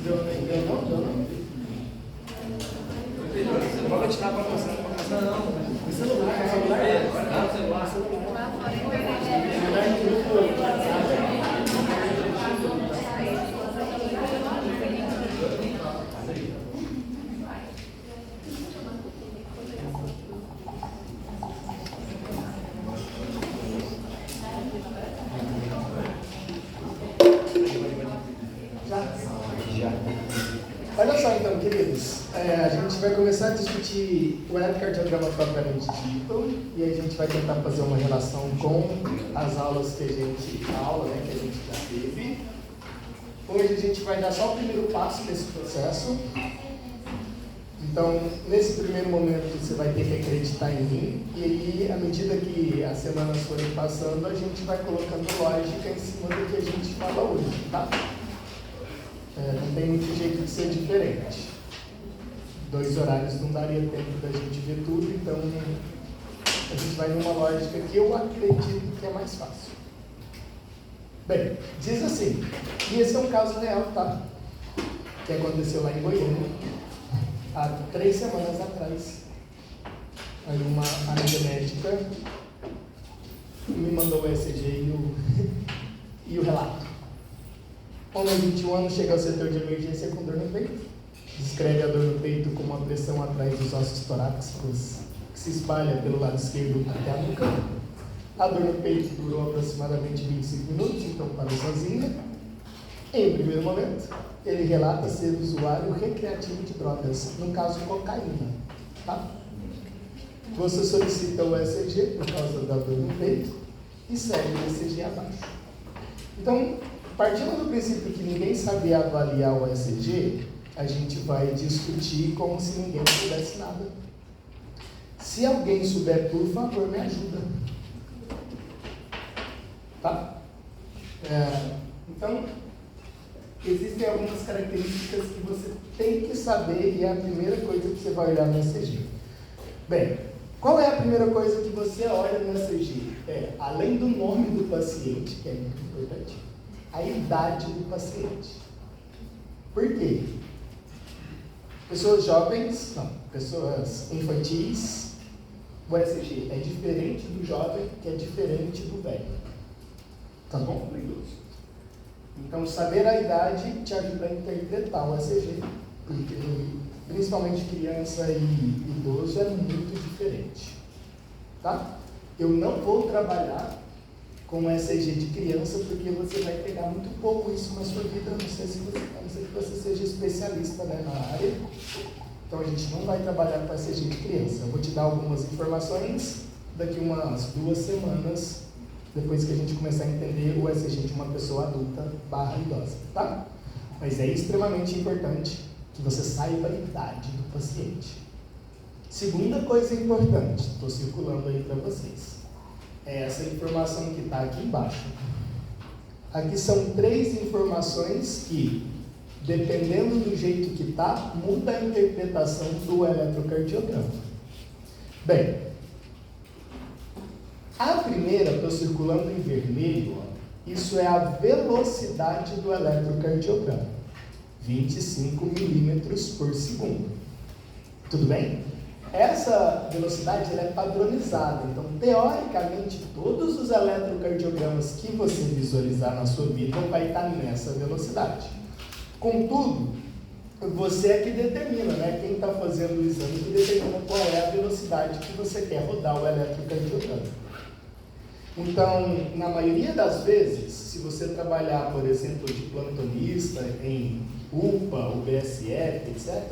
Deu não? Pode tirar para você. Não. O celular é. Olha só então, queridos, a gente vai começar a discutir o eletrocardiograma propriamente dito e a gente vai tentar fazer uma relação com as aulas que a gente já teve. Hoje a gente vai dar só o primeiro passo nesse processo. Então, nesse primeiro momento, você vai ter que acreditar em mim e aí, à medida que as semanas forem passando, a gente vai colocando lógica em cima do que a gente fala hoje, tá? Não tem muito jeito de ser diferente. 2 horários não daria tempo da gente ver tudo, então a gente vai numa lógica que eu acredito que é mais fácil. Bem, diz assim, e esse é um caso real, tá? Que aconteceu lá em Goiânia, há 3 semanas atrás. Aí uma amiga médica me mandou o ECG e o relato. Homem de 21 anos chega ao setor de emergência com dor no peito. Descreve a dor no peito com uma pressão atrás dos ossos torácicos que se espalha pelo lado esquerdo até a nuca. A dor no peito durou aproximadamente 25 minutos, então parou sozinha. Em primeiro momento, ele relata ser usuário recreativo de drogas, no caso cocaína. Tá? Você solicita o ECG por causa da dor no peito e segue o ECG abaixo. Então, partindo do princípio que ninguém sabia avaliar o ECG, a gente vai discutir como se ninguém soubesse nada. Se alguém souber, por favor, me ajuda. Tá? Então, existem algumas características que você tem que saber e é a primeira coisa que você vai olhar no ECG. Bem, qual é a primeira coisa que você olha no ECG? Além do nome do paciente, que é muito importante, a idade do paciente. Por quê? Pessoas jovens, pessoas infantis, o ECG é diferente do jovem, que é diferente do velho. Tá bom? Então, saber a idade te ajuda a interpretar o ECG, porque principalmente criança e idoso é muito diferente. Tá? Eu não vou trabalhar com ECG de criança, porque você vai pegar muito pouco isso na sua vida, a não ser que você seja especialista, né, na área. Então a gente não vai trabalhar com ECG de criança. Eu vou te dar algumas informações daqui umas 2 semanas, depois que a gente começar a entender o ECG de uma pessoa adulta / idosa, tá? Mas é extremamente importante que você saiba a idade do paciente. Segunda coisa importante, estou circulando aí para vocês. É essa informação que está aqui embaixo. Aqui são 3 informações que, dependendo do jeito que está, muda a interpretação do eletrocardiograma. Bem, a primeira, estou circulando em vermelho, isso é a velocidade do eletrocardiograma. 25 milímetros por segundo. Tudo bem? Essa velocidade ela é padronizada, então teoricamente todos os eletrocardiogramas que você visualizar na sua vida vai estar nessa velocidade. Contudo, você é que determina, né? Quem está fazendo o exame que determina qual é a velocidade que você quer rodar o eletrocardiograma. Então, na maioria das vezes, se você trabalhar, por exemplo, de plantonista em UPA, UBSF, etc.,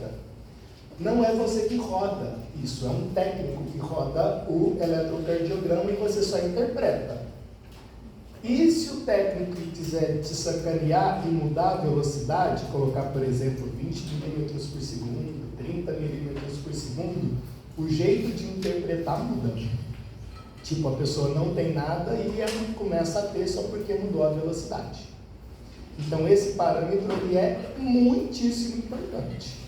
não é você que roda isso, é um técnico que roda o eletrocardiograma e você só interpreta. E se o técnico quiser te sacanear e mudar a velocidade, colocar, por exemplo, 20 milímetros por segundo, 30 milímetros por segundo, o jeito de interpretar muda. Tipo, a pessoa não tem nada e ela começa a ter só porque mudou a velocidade. Então, esse parâmetro ele é muitíssimo importante.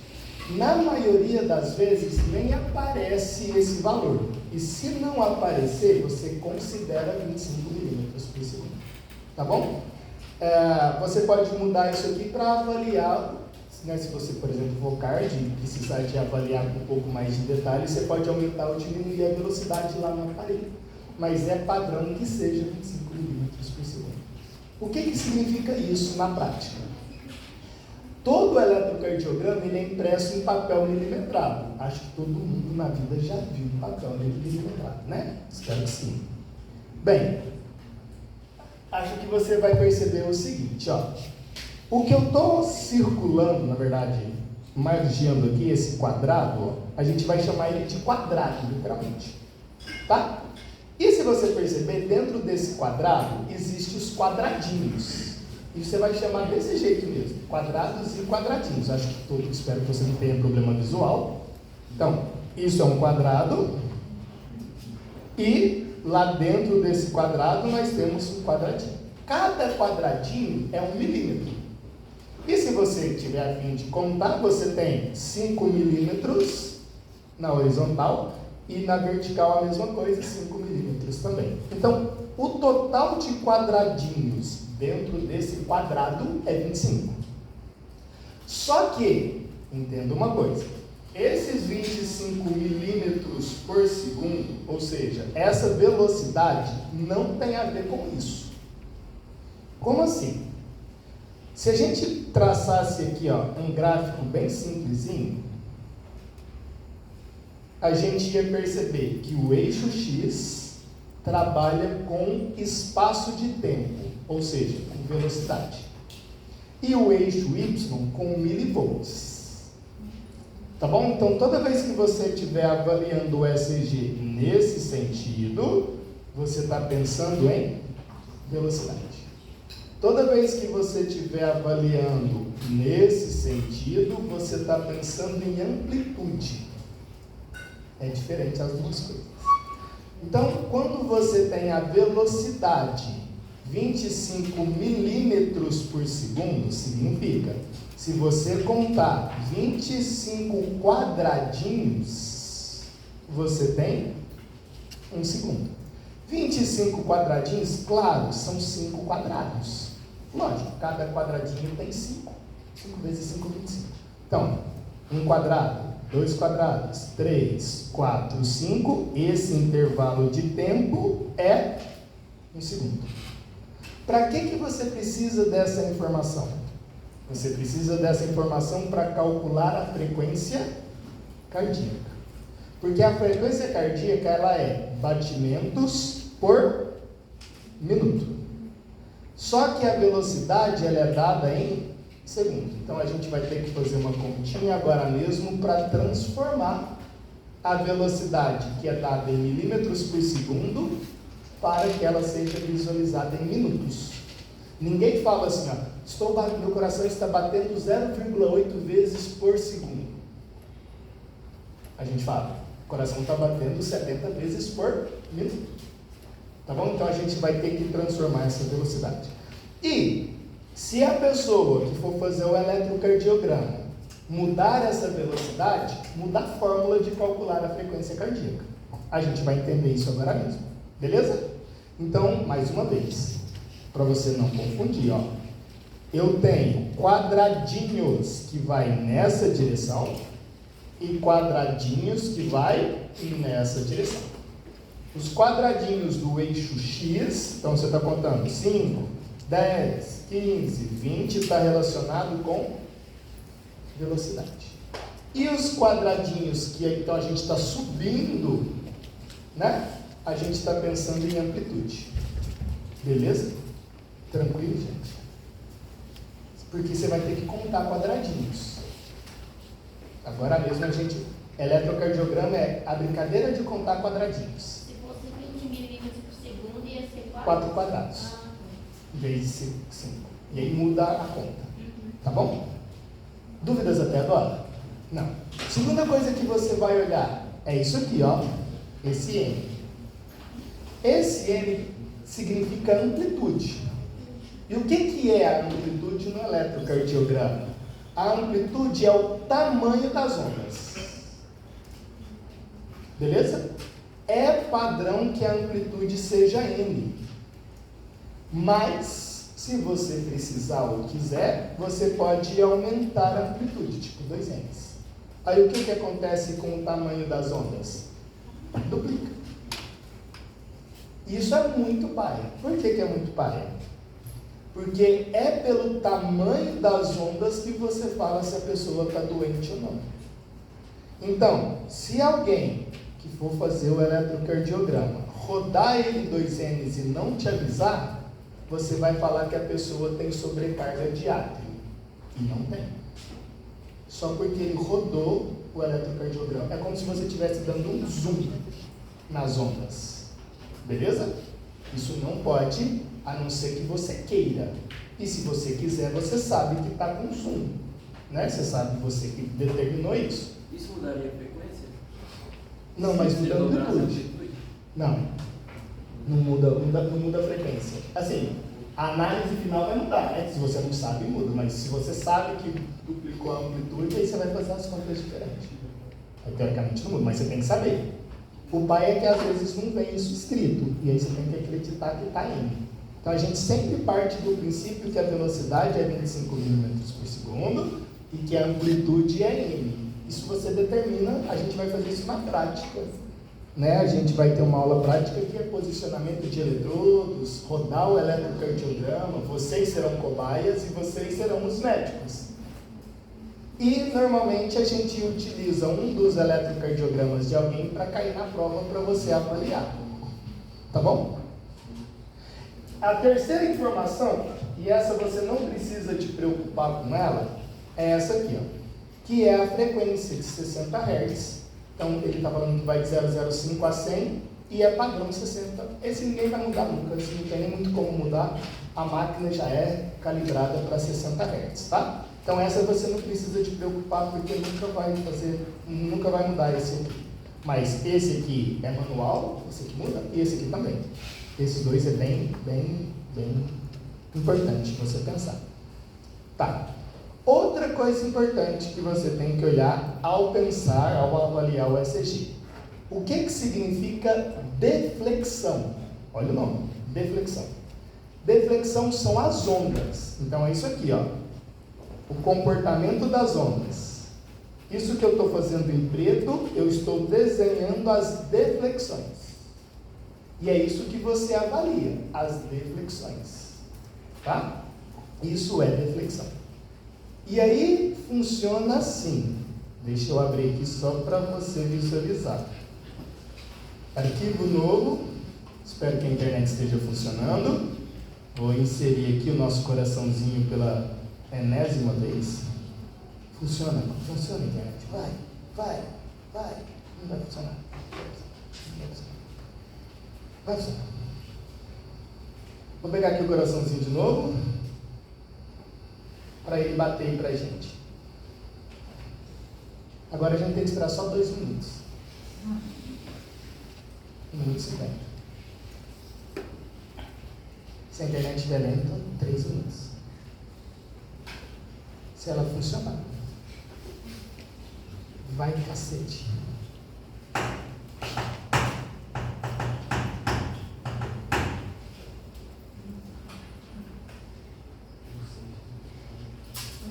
Na maioria das vezes, nem aparece esse valor. E se não aparecer, você considera 25 milímetros por segundo. Tá bom? Você pode mudar isso aqui para avaliar né, se você, por exemplo, for card e precisar de avaliar com um pouco mais de detalhe, você pode aumentar ou diminuir a velocidade lá no aparelho. Mas é padrão que seja 25 milímetros por segundo. O que significa isso na prática? Todo eletrocardiograma ele é impresso em papel milimetrado. Acho que todo mundo na vida já viu papel milimetrado, né? Espero que sim. Bem, acho que você vai perceber o seguinte, ó. O que eu estou circulando, na verdade, margeando aqui, esse quadrado, ó, a gente vai chamar ele de quadrado, literalmente. Tá? E se você perceber, dentro desse quadrado, existem os quadradinhos. E você vai chamar desse jeito mesmo, quadrados e quadradinhos. Acho que todo, espero que você não tenha problema visual. Então, isso é um quadrado. E lá dentro desse quadrado nós temos um quadradinho. Cada quadradinho é 1 milímetro. E se você tiver a fim de contar, você tem 5 milímetros na horizontal e na vertical a mesma coisa, 5 milímetros também. Então, o total de quadradinhos dentro desse quadrado é 25. Só que, entenda uma coisa, esses 25 milímetros por segundo, ou seja, essa velocidade não tem a ver com isso. Como assim? Se a gente traçasse aqui, ó, um gráfico bem simplesinho, a gente ia perceber que o eixo X trabalha com espaço de tempo, ou seja, com velocidade. E o eixo Y com milivolts. Tá bom? Então, toda vez que você estiver avaliando o ECG nesse sentido, você está pensando em velocidade. Toda vez que você estiver avaliando nesse sentido, você está pensando em amplitude. É diferente as duas coisas. Então, quando você tem a velocidade 25 milímetros por segundo, significa, se você contar 25 quadradinhos, você tem 1 segundo. 25 quadradinhos, claro, são 5 quadrados. Lógico, cada quadradinho tem 5. 5 vezes 5, 25. Então, 1 quadrado, 2 quadrados, 3, 4, 5. Esse intervalo de tempo é 1 segundo. Para que você precisa dessa informação? Você precisa dessa informação para calcular a frequência cardíaca. Porque a frequência cardíaca ela é batimentos por minuto. Só que a velocidade ela é dada em segundo. Então a gente vai ter que fazer uma continha agora mesmo para transformar a velocidade que é dada em milímetros por segundo para que ela seja visualizada em minutos. Ninguém fala assim, ó, meu coração está batendo 0,8 vezes por segundo. A gente fala, o coração está batendo 70 vezes por minuto. Tá bom? Então a gente vai ter que transformar essa velocidade. E se a pessoa que for fazer o eletrocardiograma mudar essa velocidade, muda a fórmula de calcular a frequência cardíaca. A gente vai entender isso agora mesmo. Beleza? Então, mais uma vez, para você não confundir, ó, eu tenho quadradinhos que vai nessa direção e quadradinhos que vai nessa direção. Os quadradinhos do eixo X, então você está contando 5, 10, 15, 20, está relacionado com velocidade. E os quadradinhos que então a gente está subindo, né? A gente está pensando em amplitude. Beleza? Tranquilo, gente? Porque você vai ter que contar quadradinhos. Agora mesmo a gente... Eletrocardiograma é a brincadeira de contar quadradinhos. Se fosse 20 milímetros por segundo, ia ser 4 quadrados. Em vez de 5. E aí muda a conta. Tá bom? Dúvidas até agora? Não. Segunda coisa que você vai olhar é isso aqui, ó. Esse M. Esse M significa amplitude. E o que é a amplitude no eletrocardiograma? A amplitude é o tamanho das ondas. Beleza? É padrão que a amplitude seja M. Mas, Se você precisar ou quiser, você pode aumentar a amplitude, tipo 2Ns. Aí o que acontece com o tamanho das ondas? Duplica. Isso é muito paia. Por que é muito paia? Porque é pelo tamanho das ondas que você fala se a pessoa está doente ou não. Então, se alguém que for fazer o eletrocardiograma rodar ele 2Ns e não te avisar, você vai falar que a pessoa tem sobrecarga de átrio. E não tem. Só porque ele rodou o eletrocardiograma. É como se você estivesse dando um zoom nas ondas. Beleza? Isso não pode, a não ser que você queira. E se você quiser, você sabe que está com zoom. Né? Você sabe você que determinou isso. Isso mudaria a frequência? Não, mas muda a amplitude. Não muda a frequência. Assim, a análise final vai mudar, né? Se você não sabe, muda. Mas se você sabe que duplicou a amplitude, aí você vai fazer as contas diferentes. Aí, teoricamente não muda, mas você tem que saber. O pai é que às vezes não vem isso escrito, e aí você tem que acreditar que está indo. Então a gente sempre parte do princípio que a velocidade é 25 mm por segundo e que a amplitude é m. Isso você determina, a gente vai fazer isso na prática. Né? A gente vai ter uma aula prática que é posicionamento de eletrodos, rodar o eletrocardiograma, vocês serão cobaias e vocês serão os médicos. E normalmente a gente utiliza um dos eletrocardiogramas de alguém para cair na prova para você avaliar. Tá bom? A terceira informação, e essa você não precisa te preocupar com ela, é essa aqui, ó, que é a frequência de 60 Hz. Então ele está falando que vai de 0,05 a 100 e é padrão 60. Esse ninguém vai mudar nunca, esse não tem nem muito como mudar. A máquina já é calibrada para 60 Hz, tá? Então essa você não precisa te preocupar porque nunca vai mudar esse aqui. Mas esse aqui é manual, esse aqui muda, e esse aqui também. Esses dois é bem importante você pensar. Tá. Outra coisa importante que você tem que olhar ao pensar, ao avaliar o ECG. O que significa deflexão? Olha o nome, deflexão. Deflexão são as ondas. Então é isso aqui, ó. O comportamento das ondas. Isso que eu estou fazendo em preto, eu estou desenhando as deflexões. E é isso que você avalia, as deflexões. Tá? Isso é deflexão. E aí funciona assim. Deixa eu abrir aqui só para você visualizar. Arquivo novo. Espero que a internet esteja funcionando. Vou inserir aqui o nosso coraçãozinho pela enésima vez. Funciona a internet. Vai. Não vai funcionar. Vai funcionar. Vou pegar aqui o coraçãozinho de novo, para ele bater aí pra gente. Agora a gente tem que esperar só 2 minutos. 1 minuto e 50. Se a internet estiver lenta, 3 minutos. Se ela funcionar. Vai, cacete.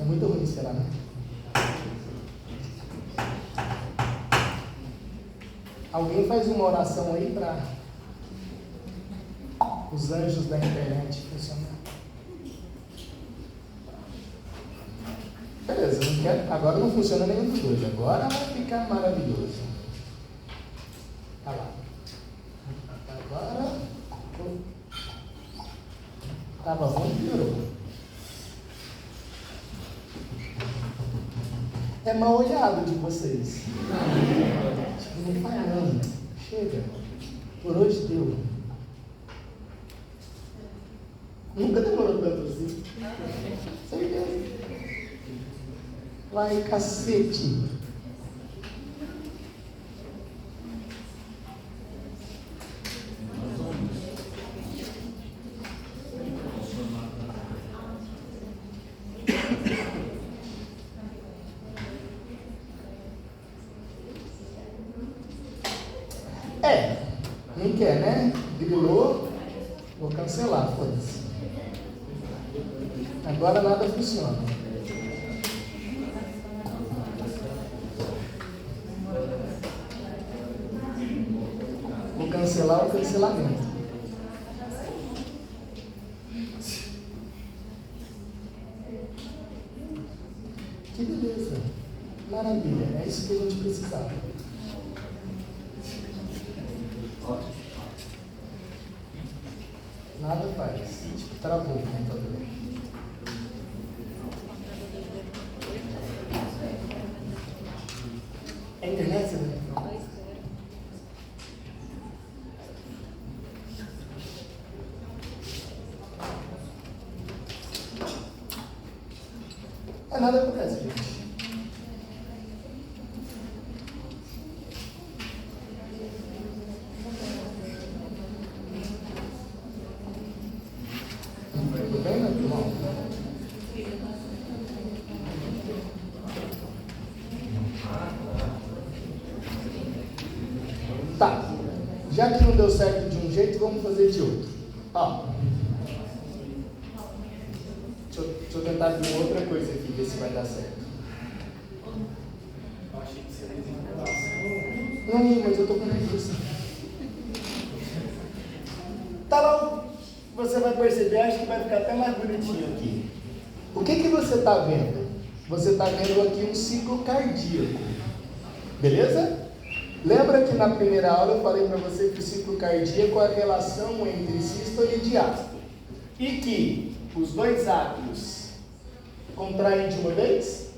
É muito ruim esperar, né? Alguém faz uma oração aí para os anjos da internet funcionar. Beleza, não quer? Agora não funciona nenhum dos dois. Agora vai ficar maravilhoso. Tá lá. Agora estava ruim, piorou. É mal olhado de vocês. Não faz não. Chega. Por hoje deu. Nunca demorou tanto assim. Certeza. Vai, cacete. Não quer, né? Grilou. Vou cancelar, foda-se. Agora nada funciona. Vou cancelar o cancelamento. Que beleza. Maravilha. É isso que a gente precisava. Nada faz. Tipo, travou o computador. É internet, né? Nada acontece, gente. Tudo bem, meu irmão? Tá. Já que não deu certo de um jeito, vamos fazer de outro. Ó. Deixa eu tentar ver outra coisa aqui, ver se vai dar certo. Não, mas eu tô com preguiça. Tá lá, você vai perceber, acho que vai ficar até mais bonitinho aqui. O que você está vendo? Você está vendo aqui um ciclo cardíaco. Beleza? Lembra que na primeira aula eu falei para você que o ciclo cardíaco é a relação entre sístole e diástole. E que os dois átrios contraem de uma vez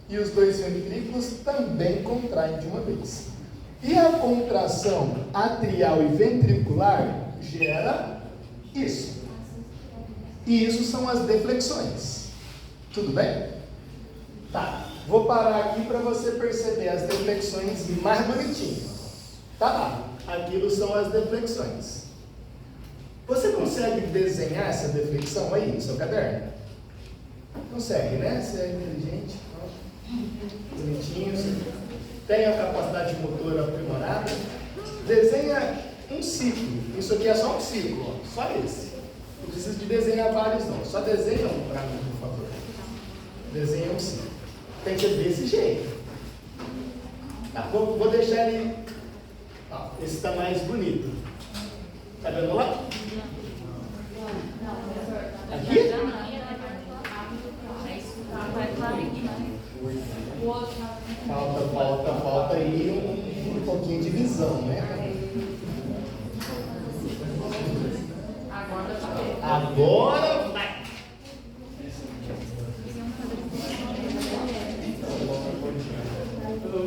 e os dois ventrículos também contraem de uma vez. E a contração atrial e ventricular gera isso. E isso são as deflexões. Tudo bem? Tá. Vou parar aqui para você perceber as deflexões mais bonitinhas. Tá lá. Aquilo são as deflexões. Você consegue desenhar essa deflexão aí no seu caderno? Consegue, né? Você é inteligente, bonitinho, você tem a capacidade motora aprimorada. Desenha um ciclo. Isso aqui é só um ciclo, ó. Só esse. Não precisa de desenhar vários, não. Só desenha um para mim, por favor. Desenha um ciclo. Tem que ser desse jeito. Tá, vou deixar ele. Ó, esse está mais bonito. Tá vendo lá? Aqui? Falta aí um pouquinho de visão, né? Agora vai!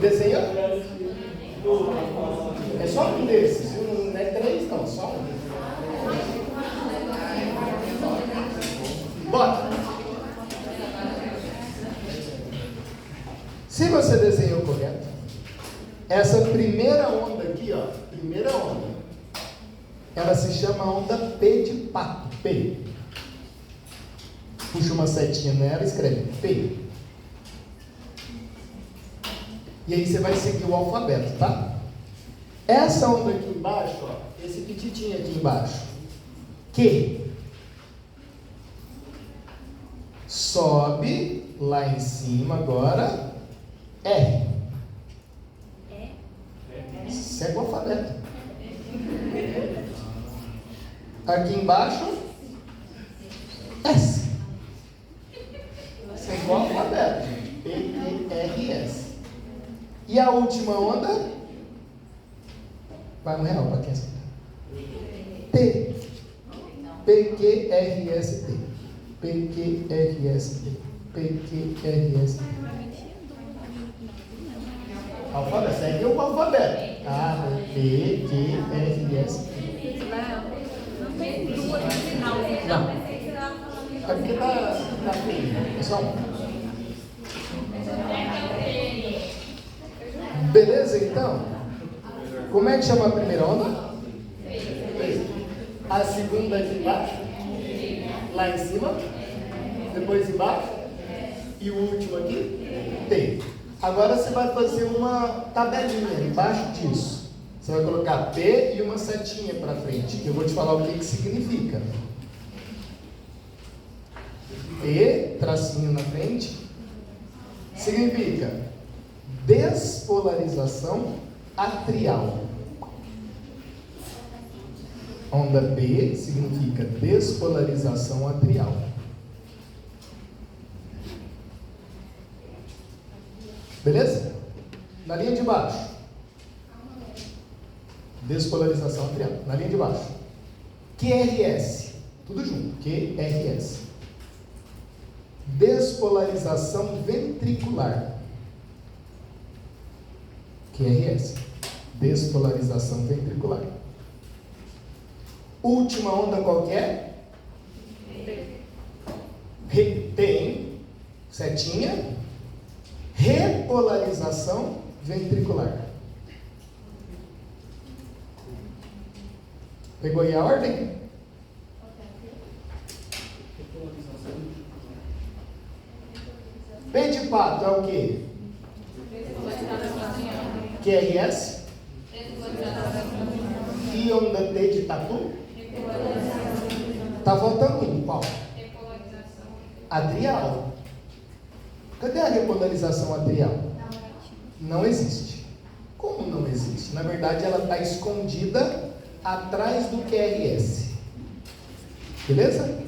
Desenha? É só um desses, não é três não, só um. Bota! Se você desenhou correto, essa primeira onda aqui, ó, primeira onda, ela se chama onda P de pato, P. Puxa uma setinha nela e escreve P. E aí você vai seguir o alfabeto, tá? Essa onda aqui embaixo, ó, esse pititinho aqui embaixo, Q. Sobe lá em cima agora, R. Segue o alfabeto. Aqui embaixo, S. Segue o alfabeto. P, Q, R, S. E a última onda, vai no real para quem acertar. T. P, Q, R, S, T. P, Q, R, S, T. P, Q, R, S, T. Alfabeto, segue o alfabeto. A, P, Q, R, S, T. Não tem duas no final. Não. É porque tá feio. É só um. Beleza, então? Como é que chama a primeira onda? A segunda aqui embaixo? Lá em cima? Depois embaixo? E o último aqui? T. Agora você vai fazer uma tabelinha embaixo disso. Você vai colocar P e uma setinha para frente, que eu vou te falar o que significa. T, tracinho na frente, significa despolarização atrial. Onda P significa despolarização atrial. Beleza? Na linha de baixo, despolarização atrial. Na linha de baixo, QRS, tudo junto, QRS. Despolarização ventricular. QRS, despolarização ventricular. Última onda qualquer? Tem, setinha, repolarização ventricular. Pegou aí a ordem? P de pato é o quê? QRS? E onda T de tatu? Tá faltando um, qual? Atrial. Cadê a repolarização atrial? Não existe. Como não existe? Na verdade, ela está escondida atrás do QRS. Beleza?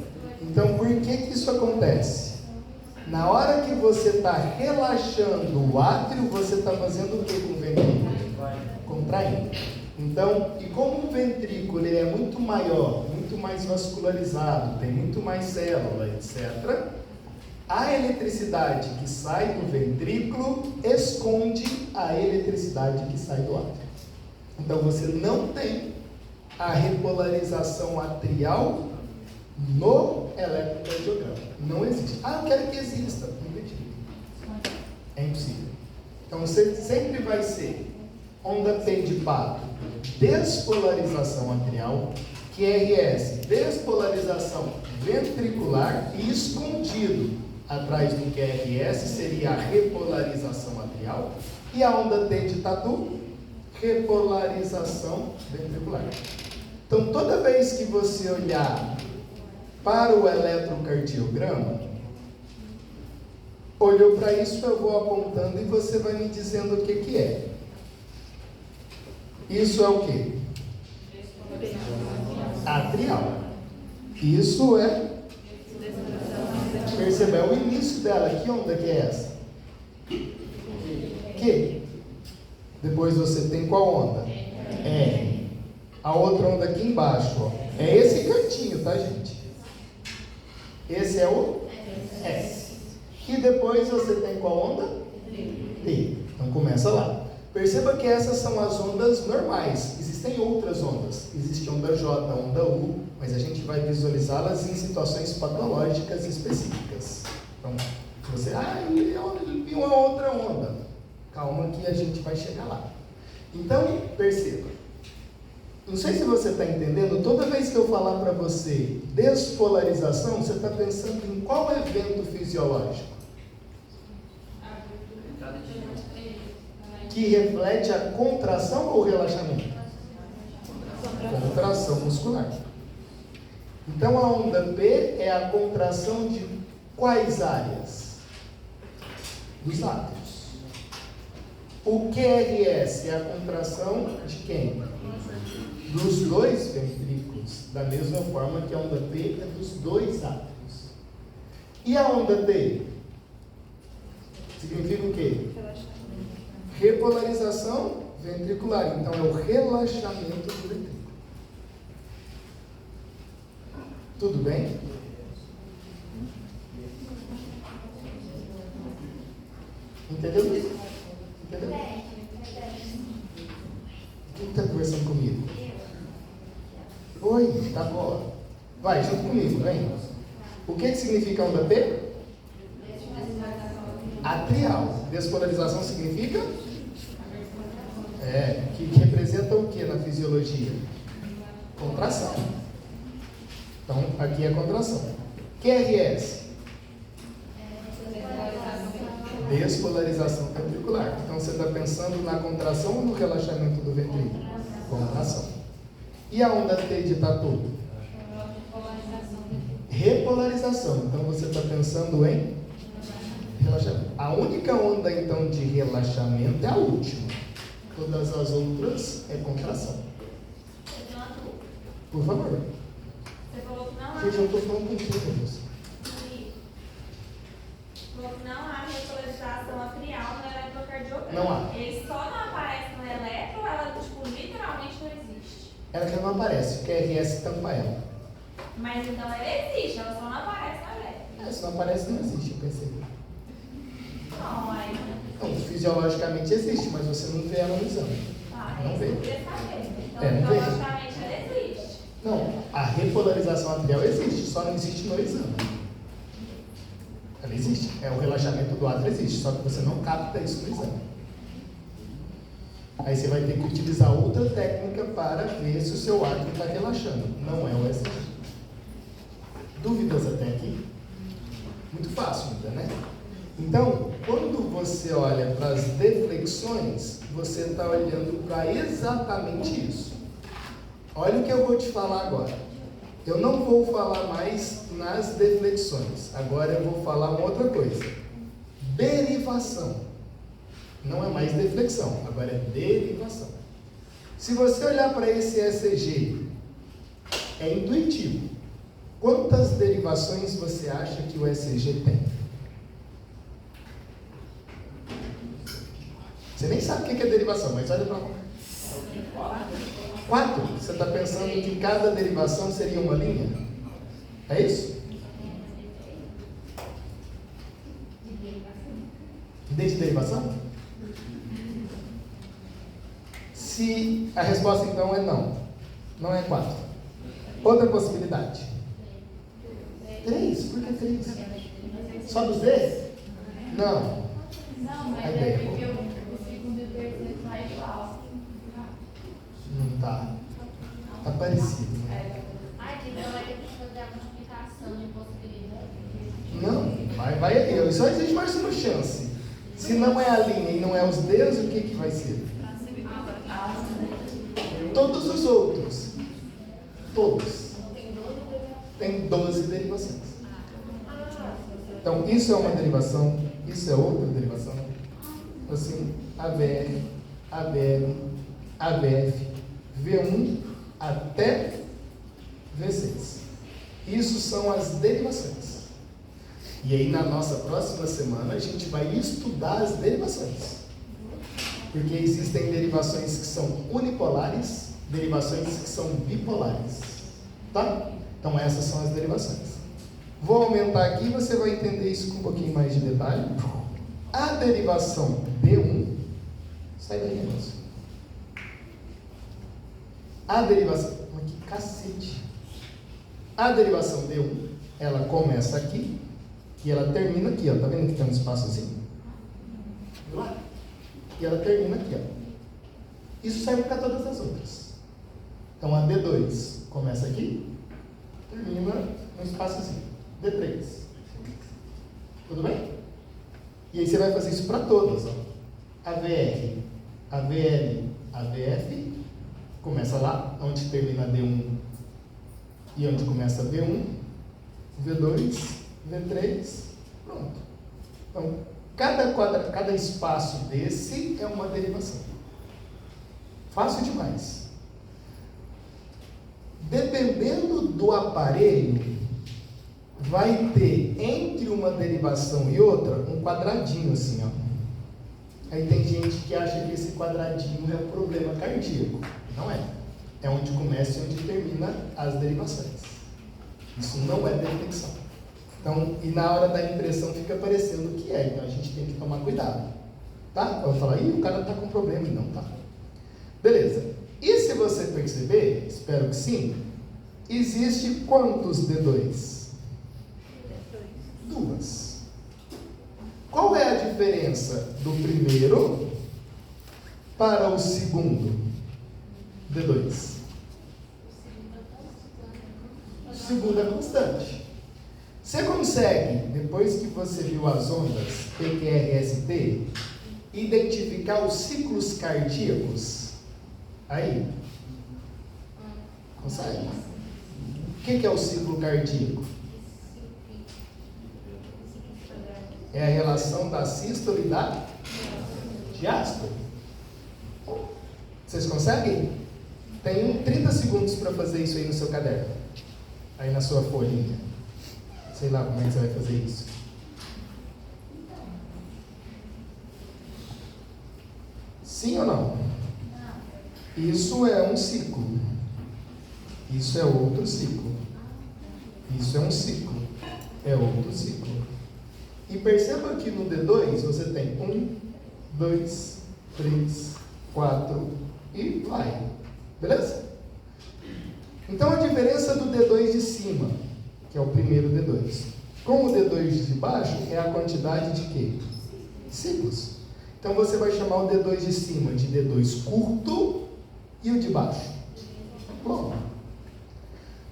Então, por que isso acontece? Na hora que você está relaxando o átrio, você está fazendo o que com o ventrículo? Contraindo. Então, e como o ventrículo ele é muito maior, muito mais vascularizado, tem muito mais célula, etc., a eletricidade que sai do ventrículo esconde a eletricidade que sai do átrio. Então, você não tem a repolarização atrial no eletrocardiograma. Não existe. Ah, eu quero que exista. Impedido. É impossível. Então, você sempre vai ser onda P de pato, despolarização atrial, QRS, despolarização ventricular, e escondido atrás do QRS seria a repolarização atrial, e a onda T de tatu, repolarização ventricular. Então, toda vez que você olhar para o eletrocardiograma, olhou para isso, eu vou apontando e você vai me dizendo o que é. Isso é o que? Atrial. Isso é... Perceba, é o início dela. Que onda que é essa? Que? Depois você tem qual onda? R. A outra onda aqui embaixo, ó. É esse cantinho, tá, gente? Esse é o S. E depois você tem qual onda? T. Então começa lá. Perceba que essas são as ondas normais. Existem outras ondas. Existe onda J, onda U, mas a gente vai visualizá-las em situações patológicas específicas. Então, se você... eu vi uma outra onda. Calma que a gente vai chegar lá. Então, perceba. Não sei se você está entendendo, toda vez que eu falar para você despolarização, você está pensando em qual evento fisiológico? Que reflete a contração ou relaxamento? Contração muscular. Então a onda P é a contração de quais áreas? Dos átrios. O QRS é a contração de quem? Dos dois ventrículos. Da mesma forma que a onda P é dos dois átrios. E a onda T? Significa o quê? Repolarização ventricular. Então, é o relaxamento do ventrículo. Tudo bem? Entendeu isso? Entendeu? Quem está conversando comigo? Oi, tá bom. Vai, junto comigo, vem. O que significa onda P? Atrial. Despolarização significa? Que representa o que na fisiologia? Contração. Então, aqui é contração. QRS? Despolarização ventricular. Então, você está pensando na contração ou no relaxamento do ventrículo? Contração. E a onda T de tatu? repolarização. Então você está pensando em relaxamento. A única onda então de relaxamento é a última. Todas as outras é contração. Por favor. Você falou que não há. Gente, eu estou falando com tudo, moça. Falou que não há repolarização atrial no eletrocardiograma. Não há. Ele só não aparece no eletro, ela tipo, literalmente não existe. Ela já não aparece, porque a RS tampa ela. Mas então ela existe, ela só não aparece no eletro. Se não aparece, não existe, eu pensei. Não, aí. Não, fisiologicamente existe, mas você não vê ela no exame. Ah, Não é vê. isso que eu queria saber. Então, Não vê. biologicamente ela existe. Não, a repolarização atrial existe, só não existe no exame. Ela existe. O relaxamento do átrio existe, só que você não capta isso no exame. Aí você vai ter que utilizar outra técnica para ver se o seu átrio está relaxando. Não é o ECG. Dúvidas até aqui? Muito fácil ainda, né? Então, quando você olha para as deflexões, você está olhando para exatamente isso. Olha o que eu vou te falar agora. Eu não vou falar mais nas deflexões. Agora eu vou falar uma outra coisa. Derivação. Não é mais deflexão, agora é derivação. Se você olhar para esse ECG, é intuitivo. Quantas derivações você acha que o ECG tem? Você nem sabe o que é derivação, mas olha para lá. 4? Você está pensando que cada derivação seria uma linha? É isso? D de derivação? Se a resposta então é não. Não é 4. Outra possibilidade. 3? Por que 3? Só dos D? Não. Não, mas Aí é bem, porque o segundo e o terceiro tá igual. não tá. Tá parecido. Ai, então vai ter que fazer a multiplicação de possibilidades. Não, vai aí. Só existe mais uma chance. Se não é a linha e não é os Ds, o que vai ser? Todos os outros. Todos. Tem 12 derivações. Então, isso é uma derivação, isso é outra derivação. Assim, AVR, AVL, AVF, V1 até V6. Isso são as derivações. E aí, na nossa próxima semana, a gente vai estudar as derivações. Porque existem derivações que são unipolares, derivações que são bipolares. Tá? Então, essas são as derivações. Vou aumentar aqui e você vai entender isso com um pouquinho mais de detalhe. A derivação D1, sai daí, negócio. A derivação, mas que cacete. A derivação D1, ela começa aqui e ela termina aqui, ó. Tá vendo que tem um espaço assim? Lá. E ela termina aqui, ó. Isso serve para todas as outras. Então, a D2 começa aqui, termina no espaço assim. D3. Tudo bem? E aí você vai fazer isso para todas, ó. AVR, AVL, AVF, começa lá, onde termina D1 e onde começa V1, V2, V3, pronto. Então, cada espaço desse é uma derivação. Fácil demais. Dependendo do aparelho, vai ter entre uma derivação e outra um quadradinho assim, ó. Aí tem gente que acha que esse quadradinho é um problema cardíaco. Não é. É onde começa e onde termina as derivações. Isso não é deflexão. Então, e na hora da impressão fica parecendo que é. Então a gente tem que tomar cuidado. Tá? Eu vou falar, o cara está com problema. E não tá. Beleza. E se você perceber, espero que sim, existe quantos D2? 2. Qual é a diferença do primeiro para o segundo D2? O segundo é constante. Você consegue, depois que você viu as ondas PQRST, identificar os ciclos cardíacos? Aí? Consegue? O que é o ciclo cardíaco? É a relação da sístole e da diástole. Vocês conseguem? Tem 30 segundos para fazer isso aí no seu caderno. Aí na sua folhinha. Sei lá como é que você vai fazer isso. Sim ou não? Isso é um ciclo. Isso é outro ciclo. Isso é um ciclo. É outro ciclo. E perceba que no D2 você tem 1, 2, 3, 4 e vai. Beleza? Então a diferença do D2 de cima, que é o primeiro D2, com o D2 de baixo é a quantidade de quê? Ciclos. Então você vai chamar o D2 de cima de D2 curto e o de baixo longo.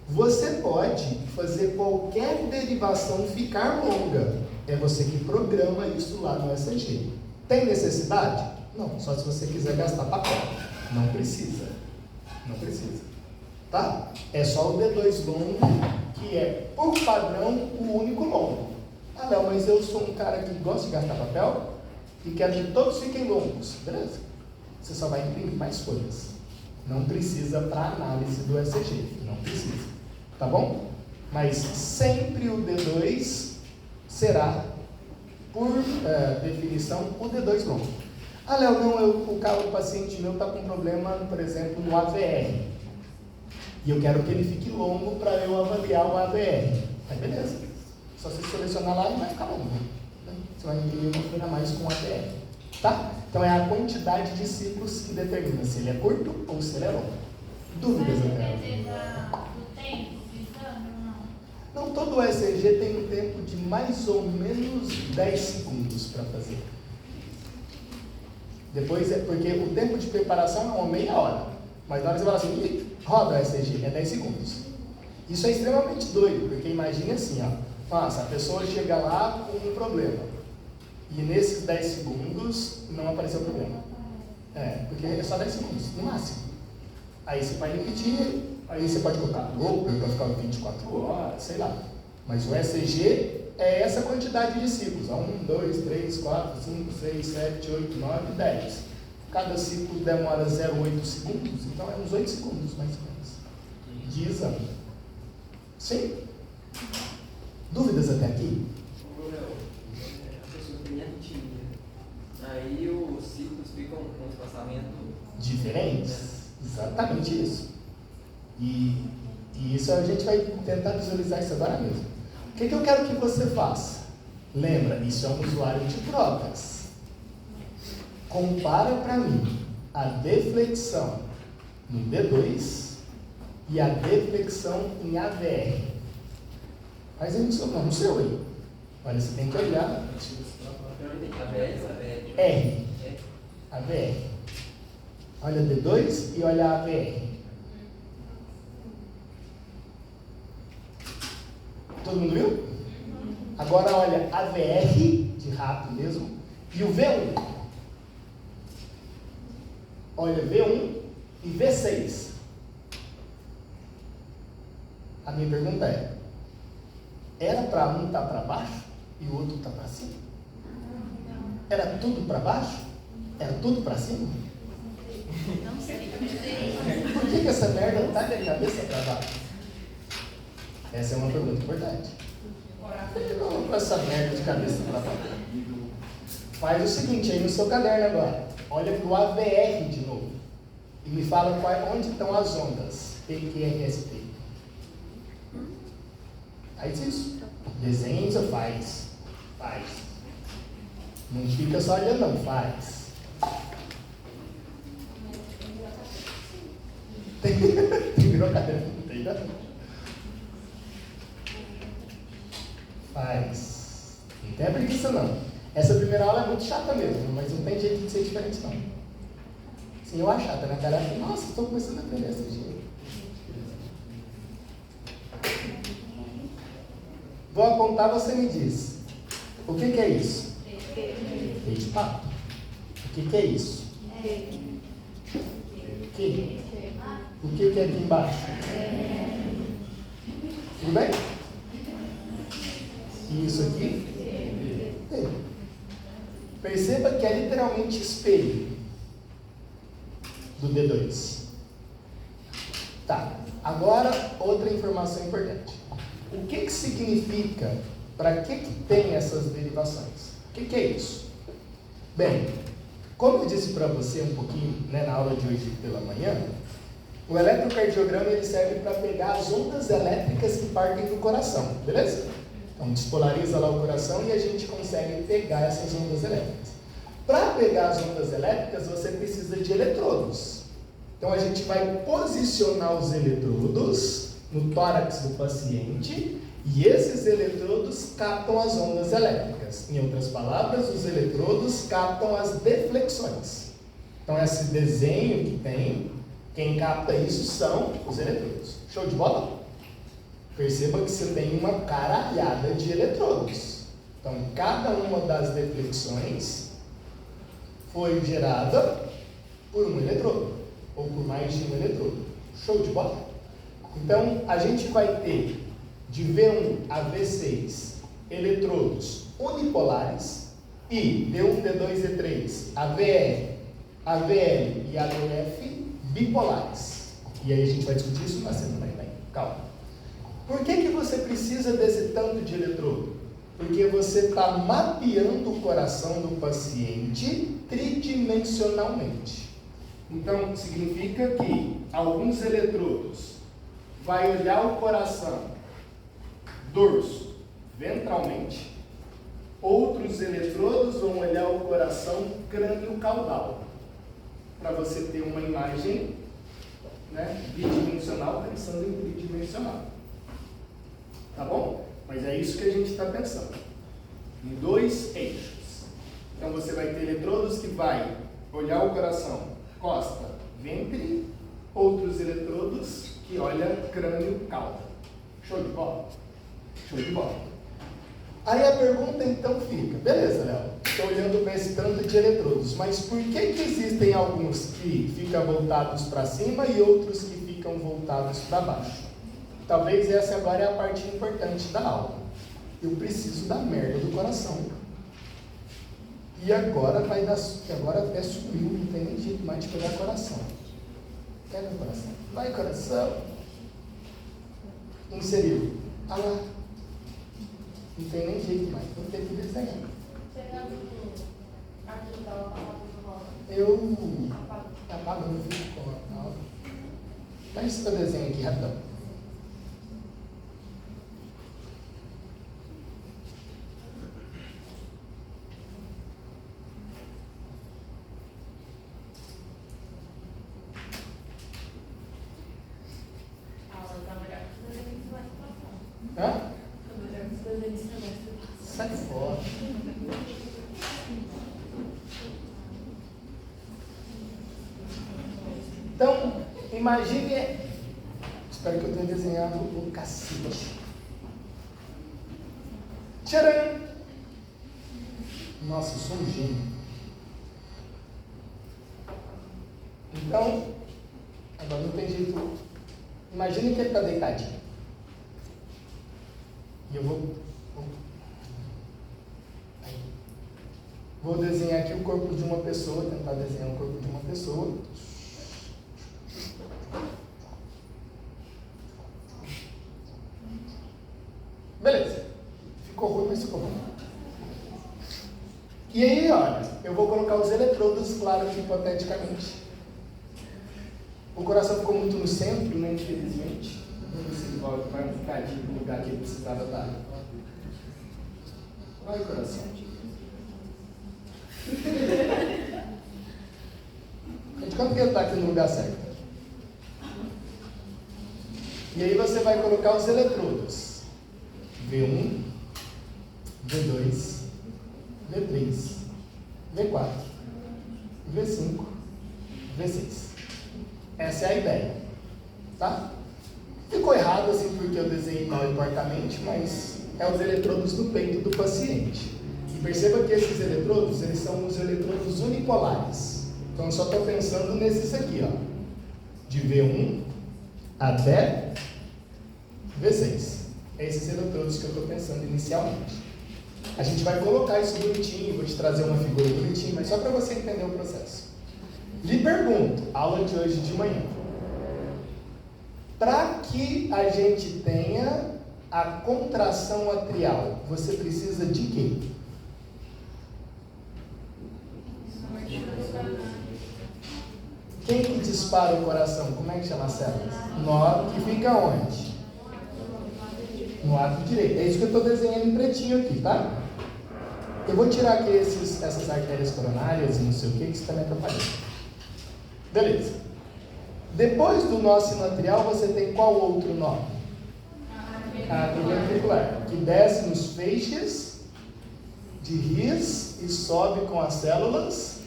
Você pode fazer qualquer derivação ficar longa. É você que programa isso lá no ECG. Tem necessidade? Não, só se você quiser gastar papel. Não precisa. Não precisa. Tá? É só o D2 longo, que é, por padrão, o único longo. Ah, não, mas eu sou um cara que gosta de gastar papel e quero que todos fiquem longos. Beleza? Você só vai imprimir mais folhas. Não precisa para análise do ECG. Não precisa. Tá bom? Mas sempre o D2 será, por definição, o D2 longo. Ah, Léo, não, o paciente meu está com problema, por exemplo, no AVR. E eu quero que ele fique longo para eu avaliar o AVR. Aí beleza. Só você selecionar lá e vai ficar longo. Você vai imprimir uma folha a mais com o AVR. Tá? Então é a quantidade de ciclos que determina se ele é curto ou se ele é longo. Dúvidas até? Não, todo o ECG tem um tempo de mais ou menos 10 segundos para fazer. Depois é porque o tempo de preparação é uma meia hora. Mas na hora que você fala assim, roda o ECG, é 10 segundos. Isso é extremamente doido, porque imagine assim, ó. Nossa, a pessoa chega lá com um problema. E nesses 10 segundos não apareceu o problema. Porque é só 10 segundos, no máximo. Aí você vai repetir, aí você pode colocar Doppler para ficar 24 horas, sei lá. Mas o ECG é essa quantidade de ciclos. 1, 2, 3, 4, 5, 6, 7, 8, 9, 10. Cada ciclo demora 0,8 segundos, então é uns 8 segundos mais ou menos de exame. Sim? Dúvidas até aqui? A pessoa tem arritmia. Aí os ciclos ficam com espaçamento diferentes. Exatamente isso. E isso a gente vai tentar visualizar isso agora mesmo. O que eu quero que você faça? Lembra, isso é um usuário de drogas. Compara para mim a deflexão no D2 e a deflexão em AVR. Mas aí no seu aí. Olha, você tem que olhar. R. AVR. Olha D2 e olha AVR. Todo mundo viu? Agora olha AVR, de rato mesmo, e o V1. Olha V1 e V6. A minha pergunta é, era para um estar para baixo e o outro estar para cima? Era tudo para baixo? Era tudo para cima? Não sei. Por que essa merda está de cabeça para baixo? Essa é uma pergunta importante. Por que não com essa merda de cabeça para baixo? Faz o seguinte aí no seu caderno agora. Olha para o AVR de novo. E me fala onde estão as ondas. PQRST. Faz isso. Desenha isso, faz. Faz. Não fica só olhando, não. Faz. Tem que virar o caderno. Não tem, não. Faz. Não tem preguiça, não. Essa primeira aula é muito chata mesmo, mas não tem jeito de ser diferente, não. Sim, eu acho chata, né, cara? Nossa, estou começando a aprender esse jeito. Vou apontar, você me diz. O que é isso? Rei de pato. O que é isso? O que é aqui embaixo? Tudo bem? E isso aqui? Perceba que é literalmente espelho do D2. Tá, agora outra informação importante. O que significa, para que tem essas derivações? O que é isso? Bem, como eu disse para você um pouquinho, né, na aula de hoje pela manhã, o eletrocardiograma ele serve para pegar as ondas elétricas que partem do coração, beleza? Então despolariza lá o coração e a gente consegue pegar essas ondas elétricas. Para pegar as ondas elétricas você precisa de eletrodos. Então a gente vai posicionar os eletrodos no tórax do paciente e esses eletrodos captam as ondas elétricas. Em outras palavras, os eletrodos captam as deflexões. Então esse desenho que tem, quem capta isso são os eletrodos. Show de bola? Perceba que você tem uma caralhada de eletrodos. Então cada uma das deflexões foi gerada por um eletrodo, ou por mais de um eletrodo. Show de bola? Então, a gente vai ter de V1 a V6 eletrodos unipolares e D1, D2, D3, AVR, AVL e AVF bipolares. E aí a gente vai discutir isso na semana que vem. Calma. Por que você precisa desse tanto de eletrodo? Porque você está mapeando o coração do paciente tridimensionalmente. Então, significa que alguns eletrodos vai olhar o coração dorso, ventralmente. Outros eletrodos vão olhar o coração crânio-caudal. Para você ter uma imagem, né, bidimensional pensando em tridimensional. Tá bom? Mas é isso que a gente está pensando. Em dois eixos. Então você vai ter eletrodos que vai olhar o coração costa, ventre, outros eletrodos que olham crânio, cauda. Show de bola? Show de bola. Aí a pergunta então fica, beleza, Léo, estou olhando para esse tanto de eletrodos, mas por que existem alguns que ficam voltados para cima e outros que ficam voltados para baixo? Talvez essa agora é a parte importante da aula. Eu preciso da merda do coração. E agora vai dar. Agora até sumiu, não tem nem jeito mais de pegar coração. Pega o coração. Vai, coração. Inseriu. Ah lá. Não tem nem jeito mais. Vou ter que desenhar. Eu apago no vídeo com a aula. Faz esse teu desenho aqui rapidão. Hã? Sai fora. Então, imagine. Espero que eu tenha desenhado o cacete. Tcharam! Nossa, eu sou um gênio. Então, agora não tem jeito. Imagine que ele está deitadinho. E eu vou desenhar aqui o corpo de uma pessoa, tentar desenhar o corpo de uma pessoa. Beleza. Ficou ruim, mas ficou bom. E aí, olha, eu vou colocar os eletrodos, claro que hipoteticamente. O coração ficou muito no centro, né, infelizmente. Vamos ver se ele vai um bocadinho no lugar que ele precisava estar. Vai, coração. De quanto que ele está aqui no lugar certo? E aí você vai colocar os eletrodos. V1, V2, V3, V4, V5, V6. Essa é a ideia. Tá? Ficou errado assim porque eu desenhei mal importamente, mas é os eletrodos do peito do paciente. E perceba que esses eletrodos, eles são os eletrodos unipolares. Então eu só estou pensando nesses aqui, ó. De V1 até V6. É esses eletrodos que eu estou pensando inicialmente. A gente vai colocar isso bonitinho, vou te trazer uma figura bonitinha, mas só para você entender o processo. Lhe pergunto, aula de hoje de manhã. Para que a gente tenha a contração atrial, você precisa de quê? Quem que dispara o coração? Como é que chama as células? Nó, que fica onde? No átrio direito. É isso que eu estou desenhando em pretinho aqui, tá? Eu vou tirar aqui essas artérias coronárias e não sei o que isso também atrapalha. Beleza. Depois do nó sinoatrial, você tem qual outro nó? Átrio ventricular, que desce nos feixes de His e sobe com as células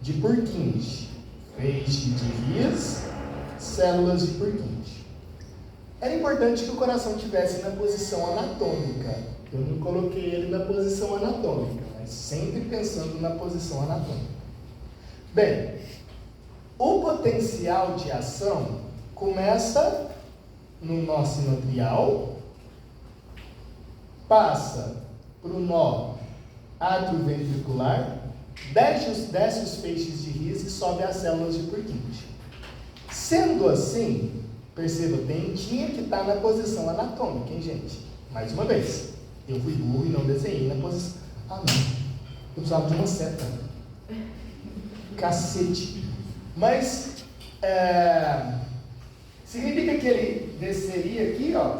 de Purkinje. Feixe de His, células de Purkinje. Era importante que o coração estivesse na posição anatômica. Eu não coloquei ele na posição anatômica, mas sempre pensando na posição anatômica. Bem, o potencial de ação começa no nó sinoatrial, passa para o nó átrio-ventricular, desce os feixes de His e sobe as células de Purkinje. Sendo assim, perceba, tinha que estar na posição anatômica, hein, gente? Mais uma vez, eu fui burro e não desenhei na posição. Ah, não, eu precisava de uma seta. Cacete. Mas, significa que ele desceria aqui, ó,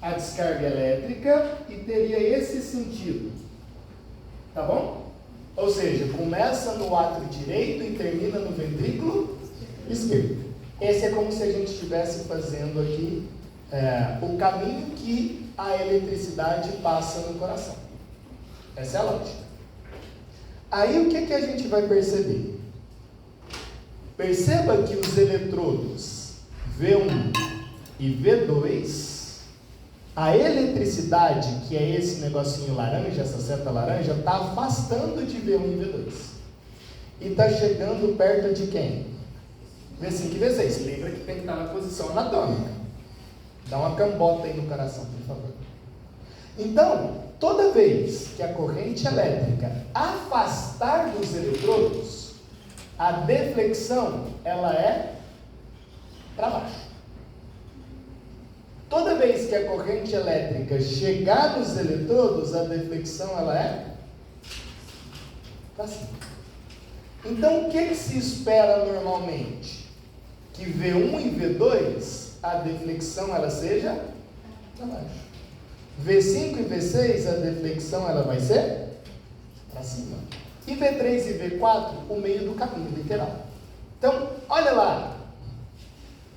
a descarga elétrica e teria esse sentido. Tá bom? Ou seja, começa no átrio direito e termina no ventrículo esquerdo. Esse é como se a gente estivesse fazendo aqui o caminho que a eletricidade passa no coração. Essa é a lógica. Aí o que a gente vai perceber? Perceba que os eletrodos V1 e V2, a eletricidade, que é esse negocinho laranja, essa seta laranja, está afastando de V1 e V2. E está chegando perto de quem? V5 e V6. Lembra que tem que estar na posição anatômica. Dá uma cambota aí no coração, por favor. Então, toda vez que a corrente elétrica afastar dos eletrodos, a deflexão, ela é para baixo. Toda vez que a corrente elétrica chegar nos eletrodos, a deflexão, ela é para cima. Então, o que se espera normalmente? Que V1 e V2, a deflexão, ela seja para baixo. V5 e V6, a deflexão, ela vai ser para cima. E V3 e V4, o meio do caminho, literal. Então, olha lá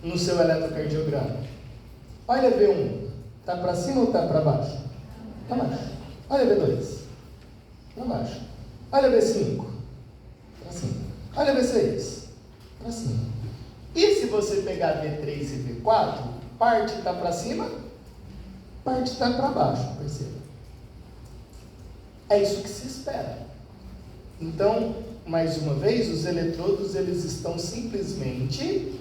no seu eletrocardiograma. Olha V1, está para cima ou está para baixo? Para baixo. Olha V2, para baixo. Olha V5, para cima. Olha V6, para cima. E se você pegar V3 e V4, parte está para cima, parte está para baixo, perceba. É isso que se espera. Então, mais uma vez, os eletrodos eles estão simplesmente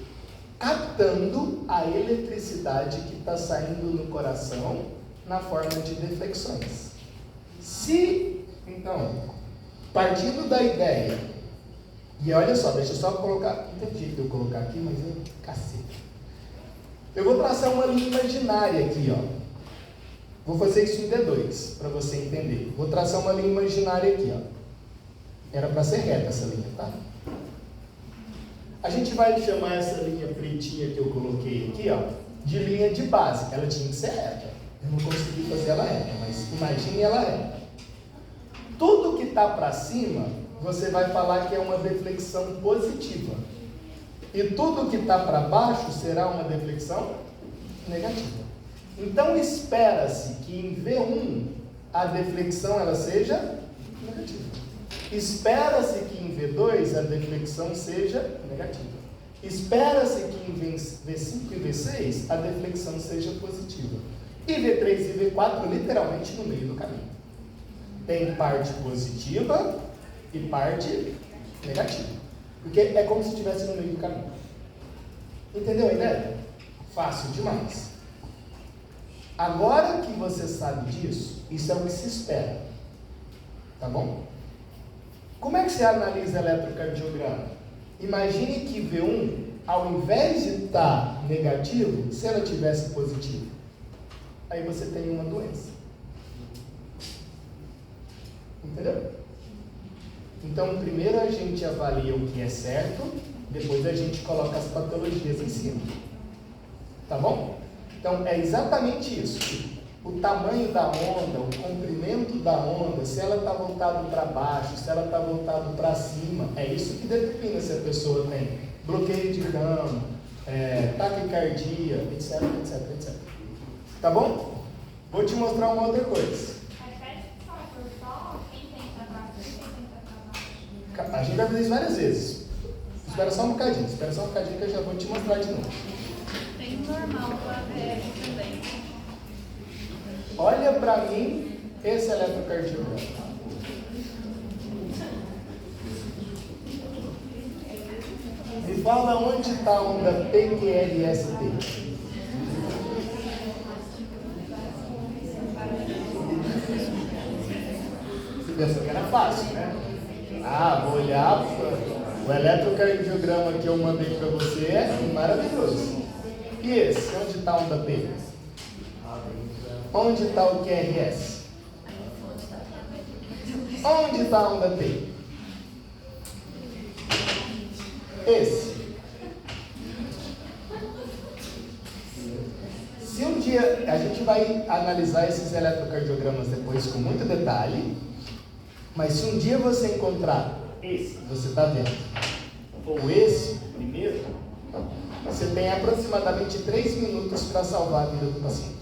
captando a eletricidade que está saindo no coração na forma de deflexões. Então, partindo da ideia, e olha só, deixa eu só colocar, não tem jeito de eu colocar aqui, mas cacete. Eu vou traçar uma linha imaginária aqui, ó. Vou fazer isso em D2, para você entender. Vou traçar uma linha imaginária aqui, ó. Era para ser reta essa linha, tá? A gente vai chamar essa linha pretinha que eu coloquei aqui, ó, de linha de base. Ela tinha que ser reta. Eu não consegui fazer ela reta, mas imagine ela reta. Tudo que está para cima, você vai falar que é uma deflexão positiva. E tudo que está para baixo será uma deflexão negativa. Então, espera-se que em V1 a deflexão ela seja negativa. Espera-se que em V2 a deflexão seja negativa. Espera-se que em V5 e V6 a deflexão seja positiva. E V3 e V4 literalmente no meio do caminho. Tem parte positiva e parte negativa. Porque é como se estivesse no meio do caminho. Entendeu a ideia? Fácil demais. Agora que você sabe disso, isso é o que se espera. Tá bom? Como é que você analisa eletrocardiograma? Imagine que V1, ao invés de estar negativo, se ela tivesse positivo, aí você tem uma doença. Entendeu? Então, primeiro a gente avalia o que é certo, depois a gente coloca as patologias em cima. Tá bom? Então, é exatamente isso. O tamanho da onda, o comprimento da onda, se ela está voltada para baixo, se ela está voltada para cima, é isso que determina se a pessoa tem bloqueio de ramo, taquicardia, etc, etc, etc. Tá bom? Vou te mostrar uma outra coisa. A gente vai fazer isso várias vezes. Espera só um bocadinho que eu já vou te mostrar de novo. Tem normal do AVR também. Olha para mim esse eletrocardiograma. Me fala onde está a onda PQRST. Você pensou que era fácil, né? Vou olhar o eletrocardiograma que eu mandei para você, é maravilhoso. E esse? Onde está a onda P? Onde está o QRS? Onde está a onda T? Esse. Se um dia, a gente vai analisar esses eletrocardiogramas depois com muito detalhe, mas se um dia você encontrar esse, você está vendo, ou esse primeiro, você tem aproximadamente 3 minutos para salvar a vida do paciente.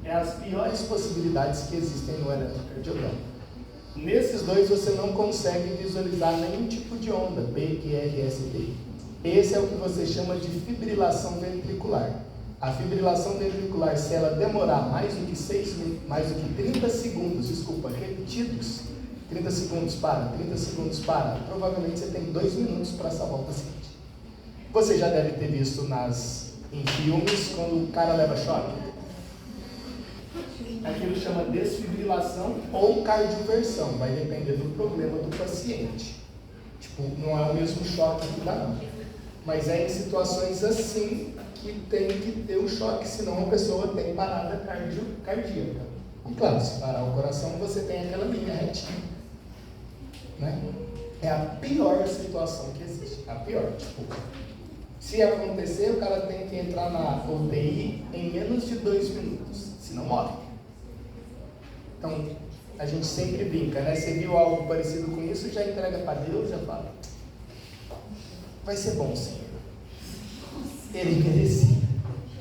É as piores possibilidades que existem no eletrocardiograma. Nesses dois você não consegue visualizar nenhum tipo de onda, PQRST. Esse é o que você chama de fibrilação ventricular. A fibrilação ventricular, se ela demorar mais do que 30 segundos, repetidos, 30 segundos para, provavelmente você tem 2 minutos para salvar o paciente. Você já deve ter visto em filmes quando o cara leva choque. Aquilo chama desfibrilação ou cardioversão, vai depender do problema do paciente. Não é o mesmo choque que dá, não. Mas é em situações assim que tem que ter o choque, senão a pessoa tem parada cardíaca. E claro, se parar o coração, você tem aquela linha retinha. Né? É a pior situação que existe. A pior. Se acontecer, o cara tem que entrar na UTI em menos de 2 minutos, senão morre. Então, a gente sempre brinca, né? Você viu algo parecido com isso, já entrega para Deus, já fala. Vai ser bom, Senhor. Ele merecia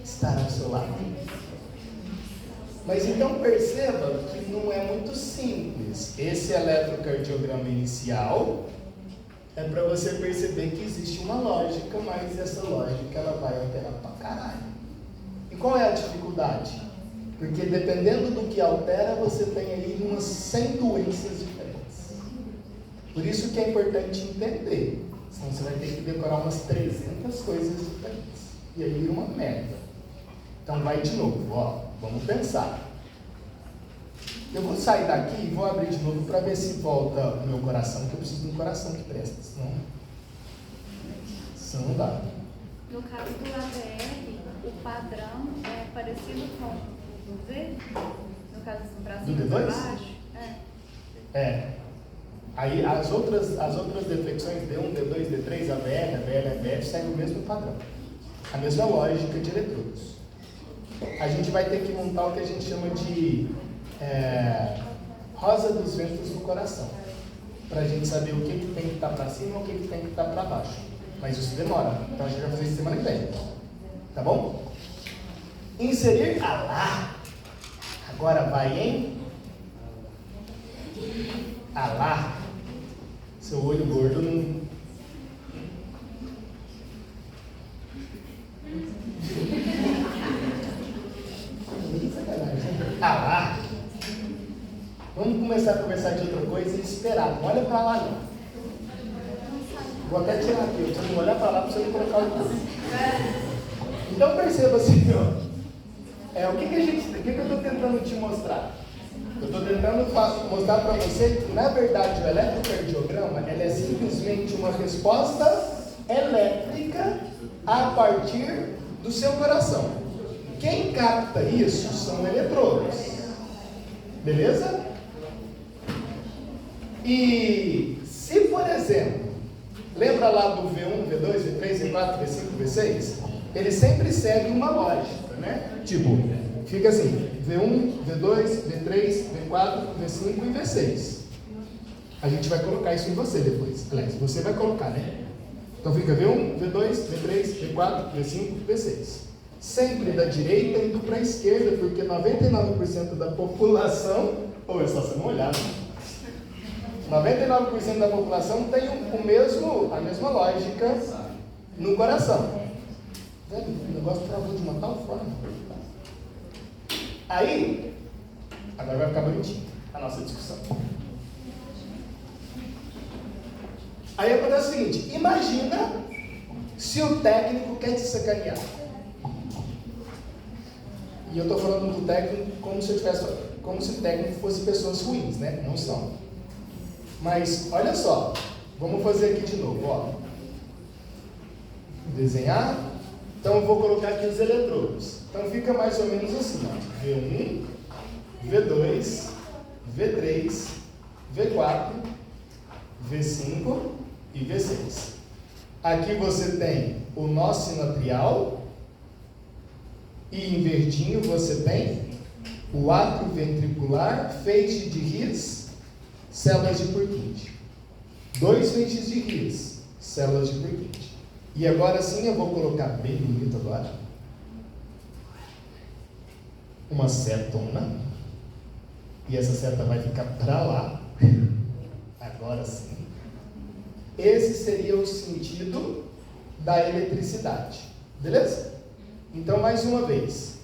estar ao seu lado. Mas então perceba que não é muito simples. Esse eletrocardiograma inicial é para você perceber que existe uma lógica, mas essa lógica ela vai alterar pra caralho. E qual é a dificuldade? Porque dependendo do que altera, você tem aí umas 100 doenças diferentes. Por isso que é importante entender. Senão você vai ter que decorar umas 300 coisas diferentes. E aí vira uma merda. Então vai de novo, vamos pensar. Eu vou sair daqui e vou abrir de novo para ver se volta o meu coração, que eu preciso de um coração que presta, senão não dá. No caso do AVR, o padrão é parecido com o V? No caso assim, para cima e para baixo? Aí as outras deflexões D1, D2, D3, AVR, AVL, AVF seguem o mesmo padrão. A mesma lógica de eletrodos. A gente vai ter que montar o que a gente chama de rosa dos ventos do coração, para a gente saber o que tem que estar para cima e o que tem que estar para baixo. Mas isso demora, então a gente vai fazer isso semana que vem. Tá bom? Inserir Alá. Agora vai em Alá. Seu olho gordo não. Alá. Vamos começar a conversar de outra coisa e esperar. Não olha para lá, não. Vou até tirar aqui. Você não olhar para lá para você não colocar o corpo. Então perceba assim, O que eu estou tentando te mostrar? Eu estou tentando mostrar para você que, na verdade, o eletrocardiograma ele é simplesmente uma resposta elétrica a partir do seu coração. Quem capta isso são eletrodos. Beleza? E se, por exemplo, lembra lá do V1, V2, V3, V4, V5, V6? Ele sempre segue uma lógica, né? Tipo, fica assim, V1, V2, V3, V4, V5 e V6. A gente vai colocar isso em você depois. Aliás, você vai colocar, né? Então fica V1, V2, V3, V4, V5, V6. Sempre da direita indo para a esquerda, porque 99% da população, ou é só você não olhar, né? 99% da população tem a mesma lógica no coração. O negócio travou de uma tal forma. Aí, agora vai ficar bonitinho a nossa discussão. Aí acontece o seguinte: imagina se o técnico quer te sacanear. E eu estou falando do técnico como se o técnico fosse pessoas ruins, né? Não são. Mas olha só, vamos fazer aqui de novo, ó. Desenhar. Então eu vou colocar aqui os eletrodos. Então fica mais ou menos assim, ó. V1, V2, V3, V4, V5 e V6. Aqui você tem o nó sinoatrial e em verdinho você tem o átrio ventricular, feixe de His, células de Purkinje. 2 feixes de His, células de Purkinje. E agora sim eu vou colocar bem bonito agora. Uma setona. E essa seta vai ficar para lá. Agora sim. Esse seria o sentido da eletricidade. Beleza? Então, mais uma vez.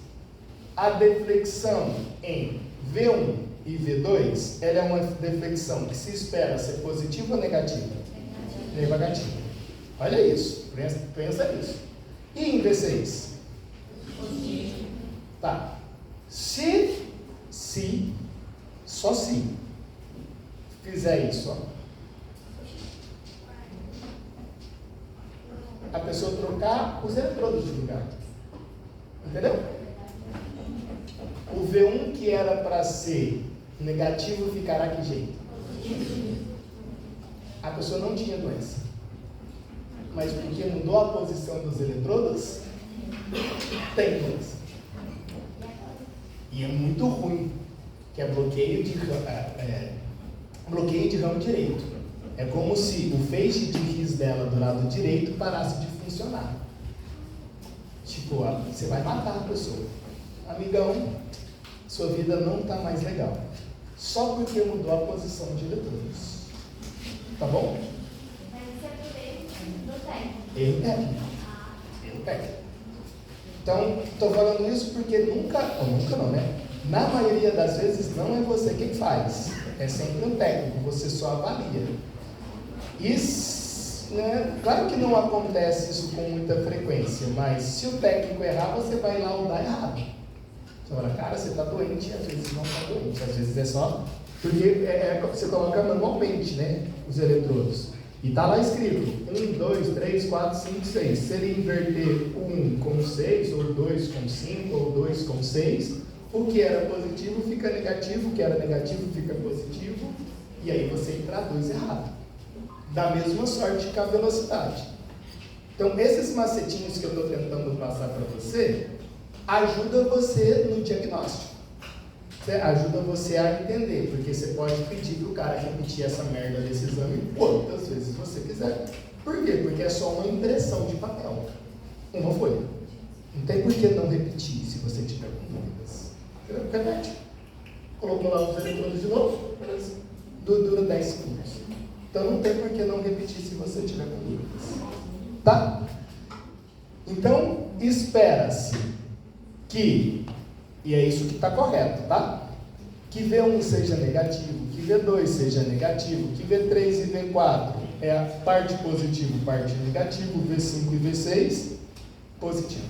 A deflexão em V1 e V2, ela é uma deflexão que se espera ser positiva ou negativa? Negativa. Olha isso. Pensa nisso. E em V6? Positivo. Tá. Só se fizer isso, ó, a pessoa trocar os eletrodos de lugar. Entendeu? O V1 que era para ser negativo ficará que jeito? A pessoa não tinha doença. Mas porque mudou a posição dos eletrodos, tem doença. E é muito ruim, que é bloqueio de ramo direito. É como se o feixe de His dela do lado direito parasse de funcionar. Tipo, você vai matar a pessoa. Amigão, sua vida não está mais legal. Só porque mudou a posição de eletrodos. Tá bom? Erro técnico. Então, estou falando isso porque nunca não, né? Na maioria das vezes não é você quem faz. É sempre um técnico, você só avalia. Isso, né? Claro que não acontece isso com muita frequência, mas se o técnico errar, você vai lá dar errado. Você fala, cara, você está doente, às vezes não está doente, às vezes é só... Porque você coloca manualmente, né? Os eletrodos. E está lá escrito 1, 2, 3, 4, 5, 6. Se ele inverter 1 com 6, ou 2 com 5, ou 2 com 6, o que era positivo fica negativo, o que era negativo fica positivo, e aí você traduz errado. Da mesma sorte que a velocidade. Então, esses macetinhos que eu estou tentando passar para você, ajuda você no diagnóstico. Ajuda você a entender, porque você pode pedir para o cara repetir essa merda desse exame quantas vezes você quiser. Por quê? Porque é só uma impressão de papel. Uma folha. Não tem por que não repetir se você tiver com dúvidas. Repete. Colocou lá os eletrodos de novo, dura 10 segundos. Então não tem por que não repetir se você tiver com dúvidas. Tá? Então, espera-se que, e é isso que está correto, tá? Que V1 seja negativo, que V2 seja negativo, que V3 e V4 é a parte positivo, parte negativo, V5 e V6 positivo.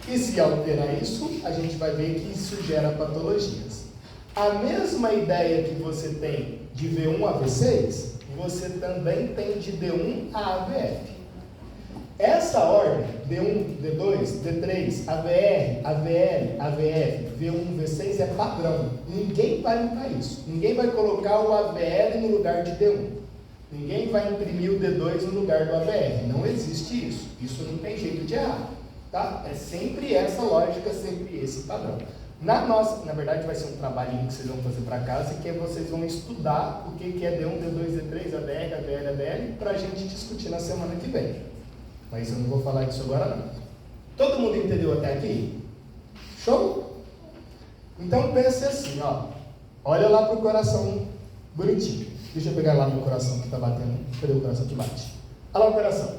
E se alterar isso, a gente vai ver que isso gera patologias. A mesma ideia que você tem de V1 a V6, você também tem de D1 a AVF. Essa ordem, D1, D2, D3, AVR, AVL, AVF, V1, V6 é padrão. Ninguém vai mudar isso. Ninguém vai colocar o AVL no lugar de D1. Ninguém vai imprimir o D2 no lugar do AVR. Não existe isso. Isso não tem jeito de errar. Tá? É sempre essa lógica, sempre esse padrão. Na verdade, vai ser um trabalhinho que vocês vão fazer para casa, que é vocês vão estudar o que é D1, D2, D3, AVR, AVL, AVL, para a gente discutir na semana que vem. Mas eu não vou falar disso agora não. Todo mundo entendeu até aqui? Show? Então pense assim, ó. Olha lá pro coração bonitinho. Deixa eu pegar lá meu coração que tá batendo. Cadê o coração que bate? Olha lá o coração.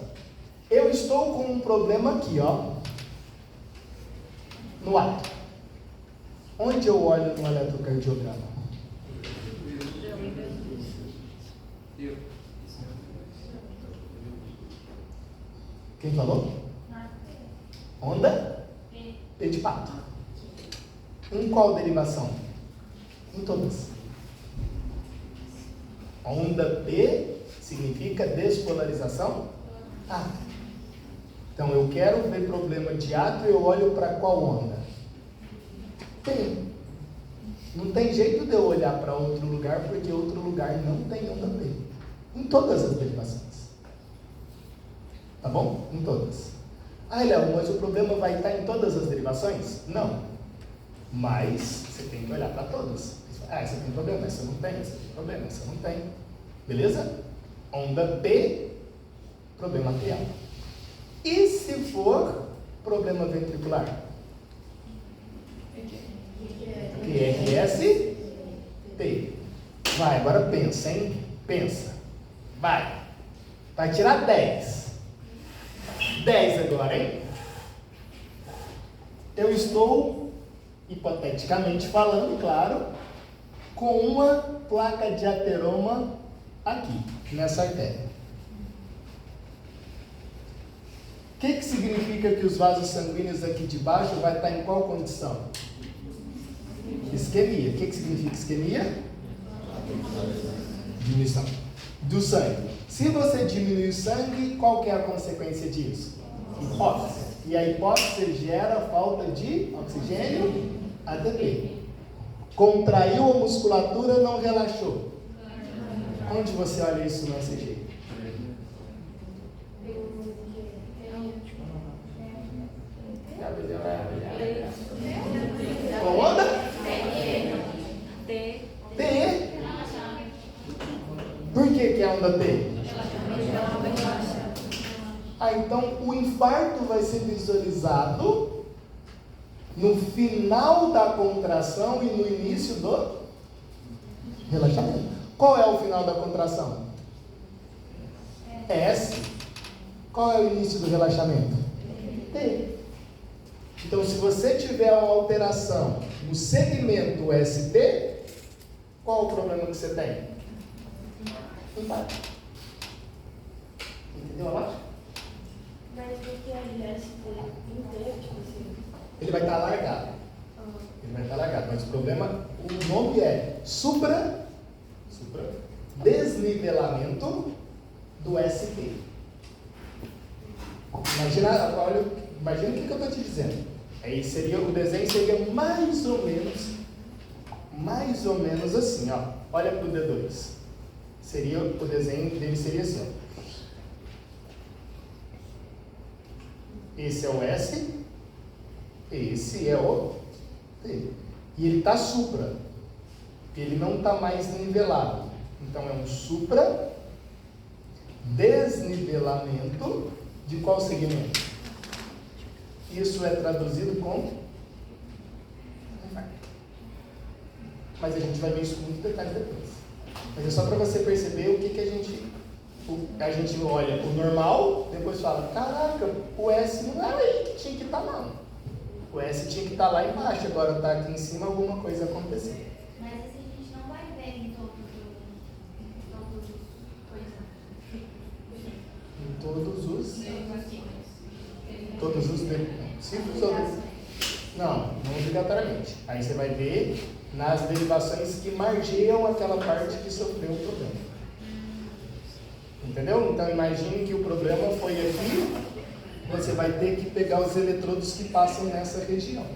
Eu estou com um problema aqui, ó. No ato. Onde eu olho no eletrocardiograma? Quem falou? Onda? P de pato. Em qual derivação? Em todas. Onda P significa despolarização? Ah. Então eu quero ver problema de ato e eu olho para qual onda? P. Não tem jeito de eu olhar para outro lugar, porque outro lugar não tem onda P. Em todas as derivações. Tá bom? Em todas. Ah, Léo, mas o problema vai estar em todas as derivações? Não. Mas você tem que olhar para todas. Ah, essa tem problema, essa não tem, essa tem problema, essa não tem. Beleza? Onda P, problema PA. E se for problema ventricular? QRS, T. Vai, agora pensa, hein? Pensa. Vai. Vai tirar 10. 10 agora, hein? Eu estou, hipoteticamente falando, claro, com uma placa de ateroma aqui, nessa artéria. O que significa que os vasos sanguíneos aqui de baixo vai estar em qual condição? Isquemia. O que significa isquemia? Diminuição do sangue. Se você diminui o sangue, qual que é a consequência disso? Hipóxia. E a hipóxia gera falta de oxigênio, ATP. Contraiu a musculatura, não relaxou. Onde você olha isso no ECG? Qual onda? T. T. Por que é onda T? Ah, então o infarto vai ser visualizado no final da contração e no início do relaxamento. Qual é o final da contração? S. Qual é o início do relaxamento? T. Então, se você tiver uma alteração no segmento ST, qual o problema que você tem? Infarto. Entendeu a lógica? Mas o que é GST inteiro, tipo assim? Ele vai estar alargado. Ele vai estar alargado, mas o problema, o nome é desnivelamento do ST. Imagina o que eu estou te dizendo. Aí o desenho seria mais ou menos assim, ó. Olha para o D2. O desenho dele seria assim, ó. Esse é o S, esse é o T. E ele está supra. Ele não está mais nivelado. Então é um supra desnivelamento de qual segmento? Isso é traduzido como infarto. Mas a gente vai ver isso com muito detalhe depois. Mas é só para você perceber o que a gente olha o normal, depois fala, caraca, o S não era aí que tinha que estar não. O S tinha que estar lá embaixo, agora está aqui em cima, alguma coisa aconteceu. Mas assim a gente não vai ver em todos os Todos os Se não obrigatoriamente. Aí você vai ver nas derivações que margeiam aquela parte que sofreu o problema. Entendeu? Então imagine que o problema foi aqui, você vai ter que pegar os eletrodos que passam nessa região.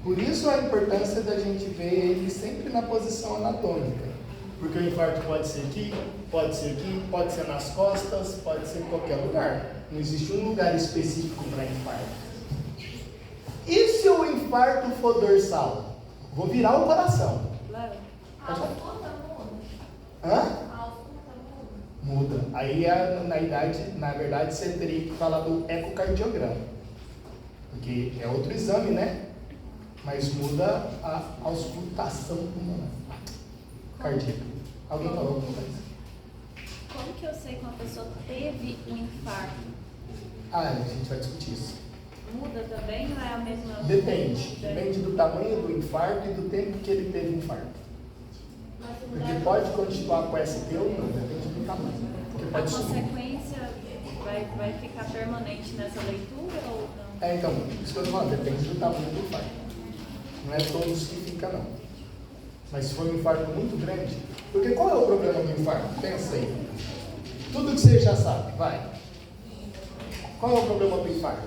Por isso a importância da gente ver ele sempre na posição anatômica. Porque o infarto pode ser aqui, pode ser nas costas, pode ser em qualquer lugar. Não existe um lugar específico para infarto. E se o infarto for dorsal? Vou virar o coração. A ausculta muda? Hã? A ausculta muda? Muda. Aí, na verdade, você teria que falar do ecocardiograma. Porque é outro exame, né? Mas muda a auscultação pulmonar cardíaca. Alguém falou alguma coisa? Como que eu sei que uma pessoa teve um infarto? A gente vai discutir isso. Muda também ou é a mesma? Depende. Depende do tamanho do infarto e do tempo que ele teve o infarto. Mas se Porque mudar pode continuar com ST ou não, depende do tamanho. Porque A pode subir. consequência vai ficar permanente nessa leitura ou não? Então, isso que eu estou falando, depende do tamanho do infarto. Não é todos que fica, não. Mas se for um infarto muito grande, porque qual é o problema do infarto? Pensa aí. Tudo que você já sabe, vai. Qual é o problema do infarto?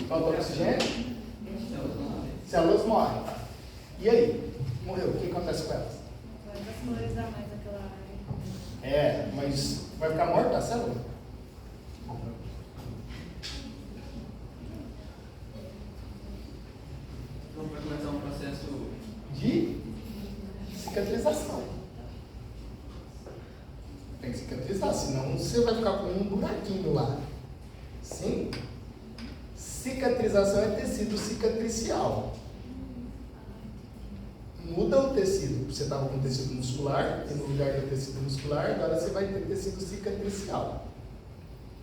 Falta oxigênio? Células morrem. E aí? Morreu. O que acontece com elas? Vai vascularizar mais aquela área. É, mas vai ficar morta a célula? Então vai começar um processo. De cicatrização. Tem que cicatrizar, senão você vai ficar com um buraquinho lá. Sim? Cicatrização é tecido cicatricial. Muda o tecido. Você estava com tecido muscular, e no lugar do tecido muscular, agora você vai ter tecido cicatricial.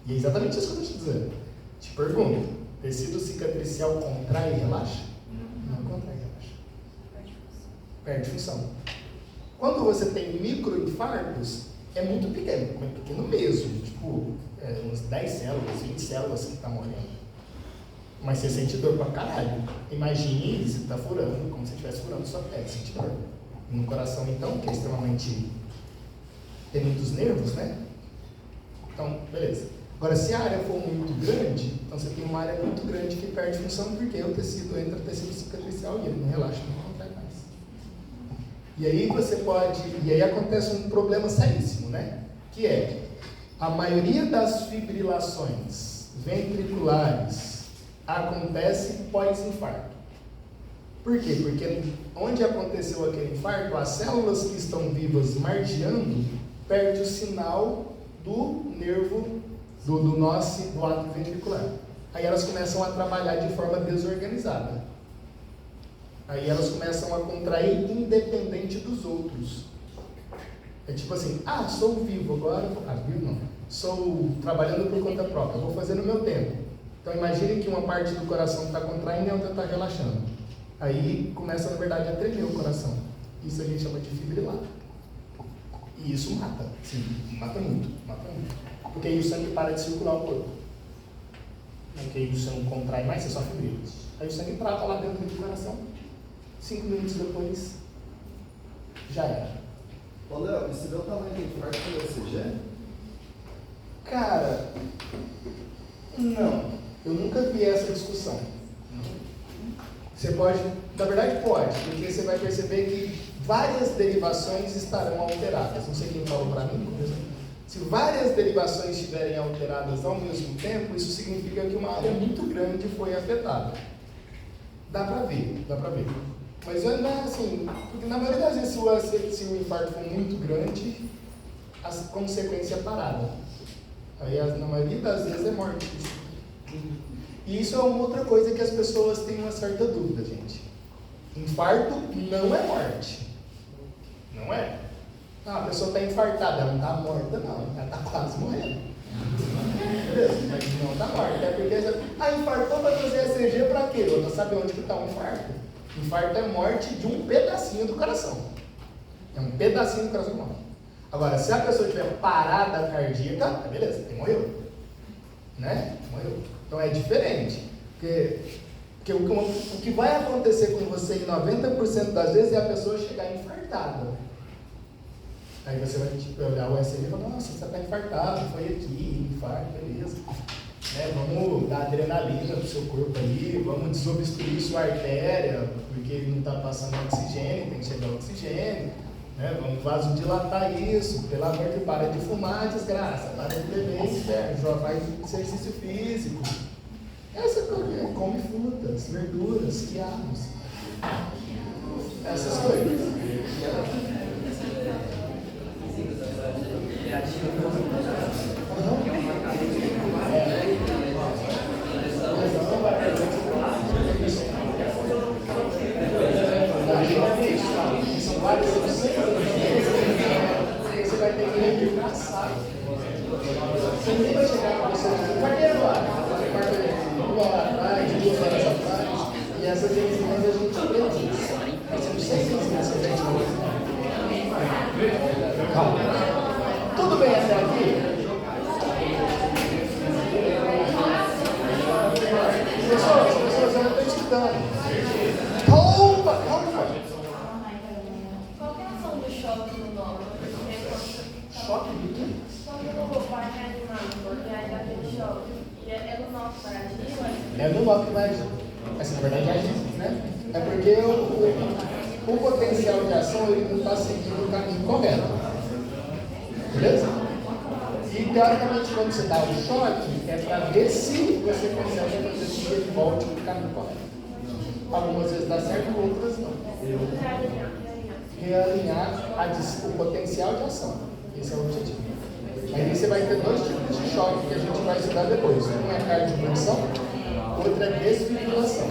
E é exatamente isso que eu estou te dizendo. Te pergunto, tecido cicatricial contrai e relaxa? Não contrai e relaxa. Perde função. Quando você tem microinfartos, é muito pequeno mesmo. Tipo, uns 10 células, 20 células que está morrendo. Mas você sente dor pra caralho. Imagine você está furando, como se estivesse furando sua pele, sente dor. No coração, então, que é extremamente. Tem muitos nervos, né? Então, beleza. Agora, se a área for muito grande, então você tem uma área muito grande que perde função, porque o tecido entra tecido cicatricial e ele não relaxa, não contrai mais. E aí você pode. E aí acontece um problema seríssimo, né? Que é a maioria das fibrilações ventriculares acontece pós-infarto. Por quê? Porque onde aconteceu aquele infarto, as células que estão vivas margeando perdem o sinal do nervo, do nó do ato ventricular. Aí elas começam a trabalhar de forma desorganizada. Aí elas começam a contrair independente dos outros. É tipo assim, sou vivo agora, vivo não, sou trabalhando por conta própria, vou fazer no meu tempo. Então imagine que uma parte do coração está contraindo e a outra está relaxando. Aí começa, na verdade, a tremer o coração. Isso a gente chama de fibrilar. E isso mata, sim, mata muito. Porque aí o sangue para de circular o corpo. Porque aí você não contrai mais, você só fibrila. Aí o sangue trata lá dentro do coração. 5 minutos depois, já era. Ô Léo, você vê o tamanho do infarto pelo ECG? Cara, não. Eu nunca vi essa discussão. Você pode, na verdade pode, porque você vai perceber que várias derivações estarão alteradas. Não sei quem falou para mim, por exemplo. Se várias derivações estiverem alteradas ao mesmo tempo, isso significa que uma área muito grande foi afetada. Dá para ver. Mas não é assim, porque na maioria das vezes se o infarto for muito grande, a consequência é parada. Aí na maioria das vezes é morte. E isso é uma outra coisa que as pessoas têm uma certa dúvida, gente. Infarto não é morte. Não é. A pessoa está infartada, ela não está morta, não. Ela está quase morrendo. Beleza? Mas não está morta. É porque infartou para fazer ECG para quê? Para saber onde que está o infarto. Infarto é morte de um pedacinho do coração. É um pedacinho do coração que morre. Agora, se a pessoa tiver parada cardíaca, beleza, ele morreu. né? Então é diferente. Porque o que vai acontecer com você em 90% das vezes é a pessoa chegar infartada. Aí você vai olhar o ECG e falar, nossa, você está infartado, foi aqui, infarto, beleza. Vamos dar adrenalina pro seu corpo aí, vamos desobstruir sua artéria, porque não está passando oxigênio, tem que chegar oxigênio. Vamos vasodilatar isso, pelo amor de Deus, para de fumar, desgraça, para de beber, inferno, já faz exercício físico. Essa coisa, come frutas, verduras, quiabos, essas coisas. São vários você vai ter que reemplaçar. Você nem vai chegar com você quarteiro lá, uma hora atrás, 2 horas atrás, e essas enzimas a gente prediz. Mas eu não sei se você tem calma. Tudo bem até aqui? Pessoas, eu não estou escutando. Calma. Qual que é a ação do choque no nome? Choque de quê? Quando o pai é animado, e aí dá aquele choque, é no nó que vai agir? É no nó que vai agir. Mas na verdade é agir, né? É porque o potencial de ação ele não está seguindo o caminho correto. Beleza? E teoricamente quando você dá o choque, é para ver se você consegue fazer com que ele volte para o caminho correto. Algumas vezes dá certo, outras não. Realinhar o potencial de ação. Esse é o objetivo. Aí você vai ter 2 tipos de choque que a gente vai estudar depois. Um é cardioversão, outro é desfibrilação.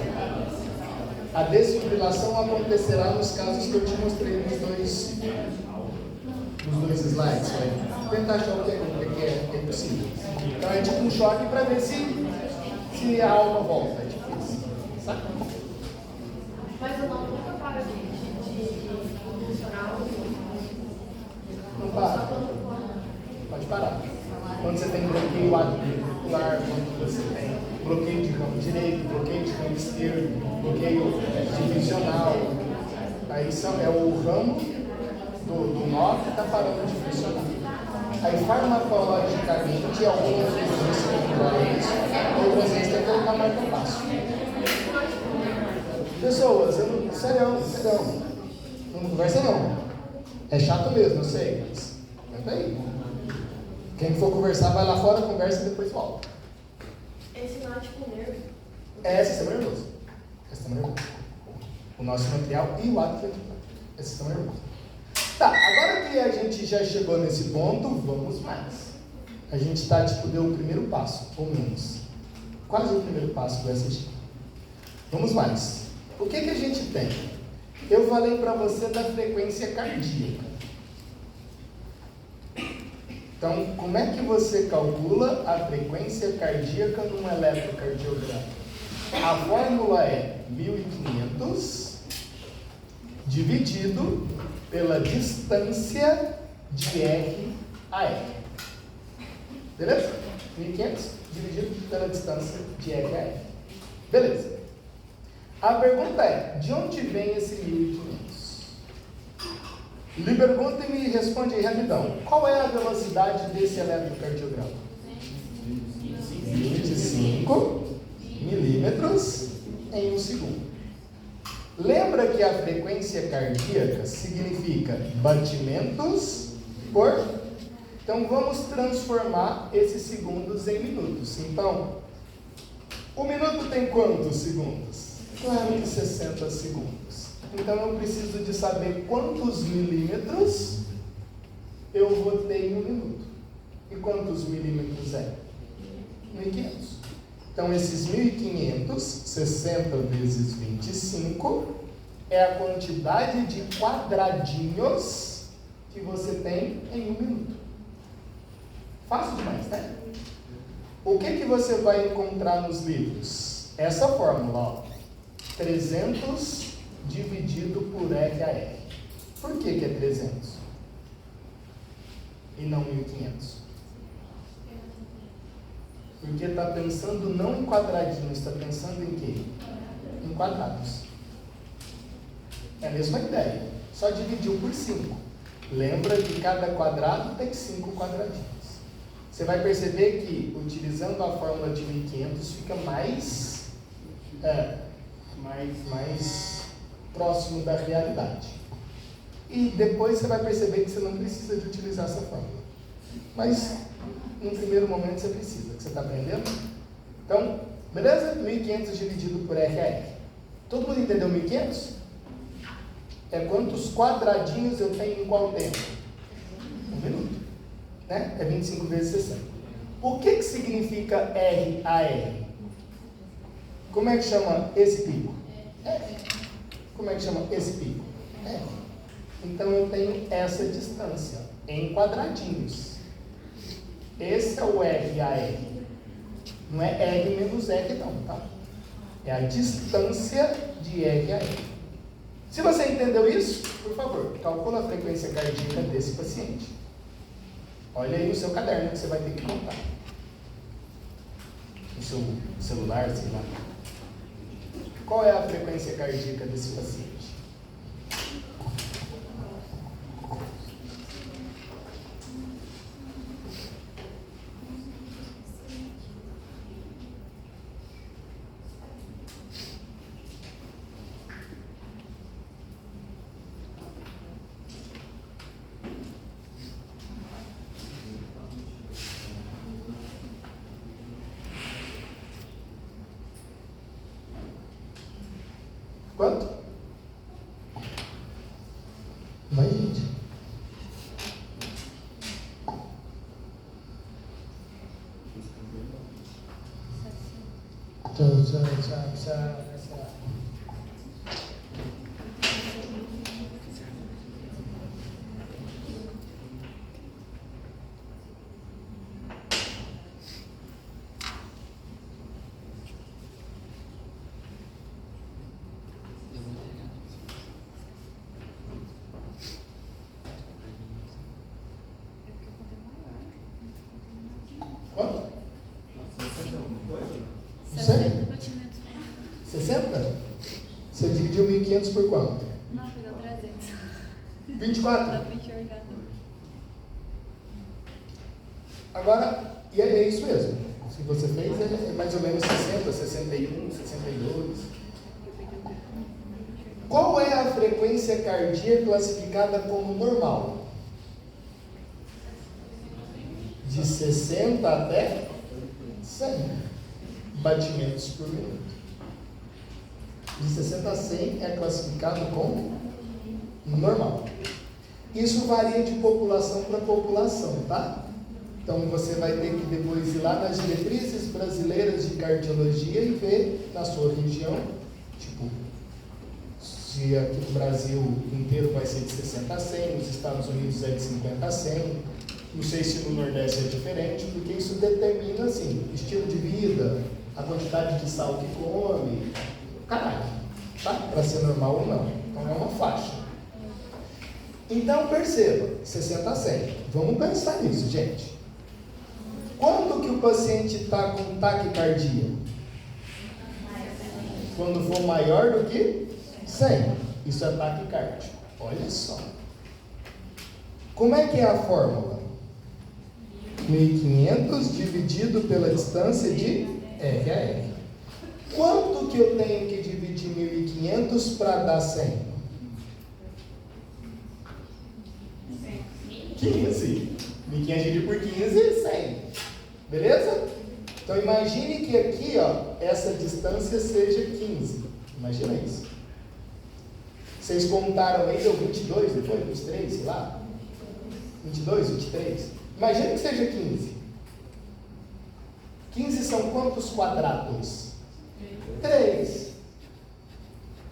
A desfibrilação acontecerá nos casos que eu te mostrei nos dois slides. Vai tentar achar o que é possível. Então é tipo um choque para ver se a alma volta. É tipo isso. Sabe? Mas o nome nunca para de funcionar. Não para. Pode parar. Quando você tem bloqueio auricular, quando você tem bloqueio de campo direito, bloqueio de campo esquerdo, bloqueio divisional, aí é o ramo do nó que está parando de funcionar. Aí farmacologicamente, algumas vezes você controla isso, outras vezes tem que colocar marca-passo. Pessoas, sério, não conversa não. É chato mesmo, eu sei, mas tenta aí. Quem for conversar, vai lá fora, conversa e depois volta. Esse não é tipo nervo. Esse sistema nervoso. O nosso material e o ato reticular. Esse sistema nervoso. Tá, agora que a gente já chegou nesse ponto, vamos mais. A gente deu o primeiro passo, ou menos. Quase o primeiro passo do SG. Vamos mais. O que a gente tem? Eu falei para você da frequência cardíaca. Então, como é que você calcula a frequência cardíaca num eletrocardiograma? A fórmula é 1500 dividido pela distância de R a R. Beleza? 1500 dividido pela distância de R a R. Beleza. A pergunta é, de onde vem esse 1500? Lhe pergunta e me responde aí rapidão. Qual é a velocidade desse eletrocardiograma? 25 milímetros em 1 segundo. Lembra que a frequência cardíaca significa batimentos por... Então vamos transformar esses segundos em minutos. Então, o minuto tem quantos segundos? Claro que 60 segundos. Então eu preciso de saber quantos milímetros eu vou ter em 1 minuto. E quantos milímetros é? 1500. Então esses 1500, 60 vezes 25, é a quantidade de quadradinhos que você tem em 1 minuto. Fácil demais, né? O que você vai encontrar nos livros? Essa fórmula, ó. 300 dividido por R a R. Por que é 300? E não 1500? Porque está pensando não em quadradinhos, está pensando em quê? Em quadrados. É a mesma ideia, só dividiu por 5. Lembra que cada quadrado tem 5 quadradinhos. Você vai perceber que, utilizando a fórmula de 1500, fica mais próximo da realidade. E depois você vai perceber que você não precisa de utilizar essa fórmula. Mas, num primeiro momento, você precisa, que você está aprendendo. Então, beleza? 1500 dividido por RR. Todo mundo entendeu 1500? É quantos quadradinhos eu tenho em qual tempo? 1 minuto. Né? É 25 vezes 60. O que significa RAR? Como é que chama esse pico? R. Como é que chama esse pico? R. Então eu tenho essa distância em quadradinhos. Esse é o RAR. Não é R menos R não, tá? É a distância de R a R. Se você entendeu isso, por favor, calcula a frequência cardíaca desse paciente. Olha aí no seu caderno que você vai ter que contar. No seu celular, sei lá. Qual é a frequência cardíaca desse paciente? Quanto? Vai, gente. Tchau. Quanto? 60? Você dividiu 1.500 por quanto? Não, pegou 300. 24? Dá pra enxergar. Agora, e é isso mesmo. Se você fez, é mais ou menos 60, 61, 62. Qual é a frequência cardíaca classificada como normal? De 60 até 100 batimentos por minuto. De 60 a 100 é classificado como normal. Isso varia de população para população, tá? Então você vai ter que depois ir lá nas diretrizes brasileiras de cardiologia e ver na sua região, tipo, se aqui no Brasil inteiro vai ser de 60 a 100, nos Estados Unidos é de 50 a 100, não sei se no Nordeste é diferente, porque isso determina, assim, estilo de vida, a quantidade de sal que come, caralho, tá? Para ser normal ou não. Então é uma faixa. Então perceba, 60 a 100. Vamos pensar nisso, gente. Quando que o paciente está com taquicardia? Quando for maior do que 100. Isso é taquicardia. Olha só. Como é que é a fórmula? 1.500 dividido pela distância de R a R. Quanto que eu tenho que dividir 1.500 para dar 100? 15. 1.500 dividido por 15, 100. Beleza? Então imagine que aqui, ó, essa distância seja 15. Imagina isso. Vocês contaram aí, deu 22 depois? 23, sei lá? 22, 23? Imagina que seja 15. 15 são quantos quadrados? 3.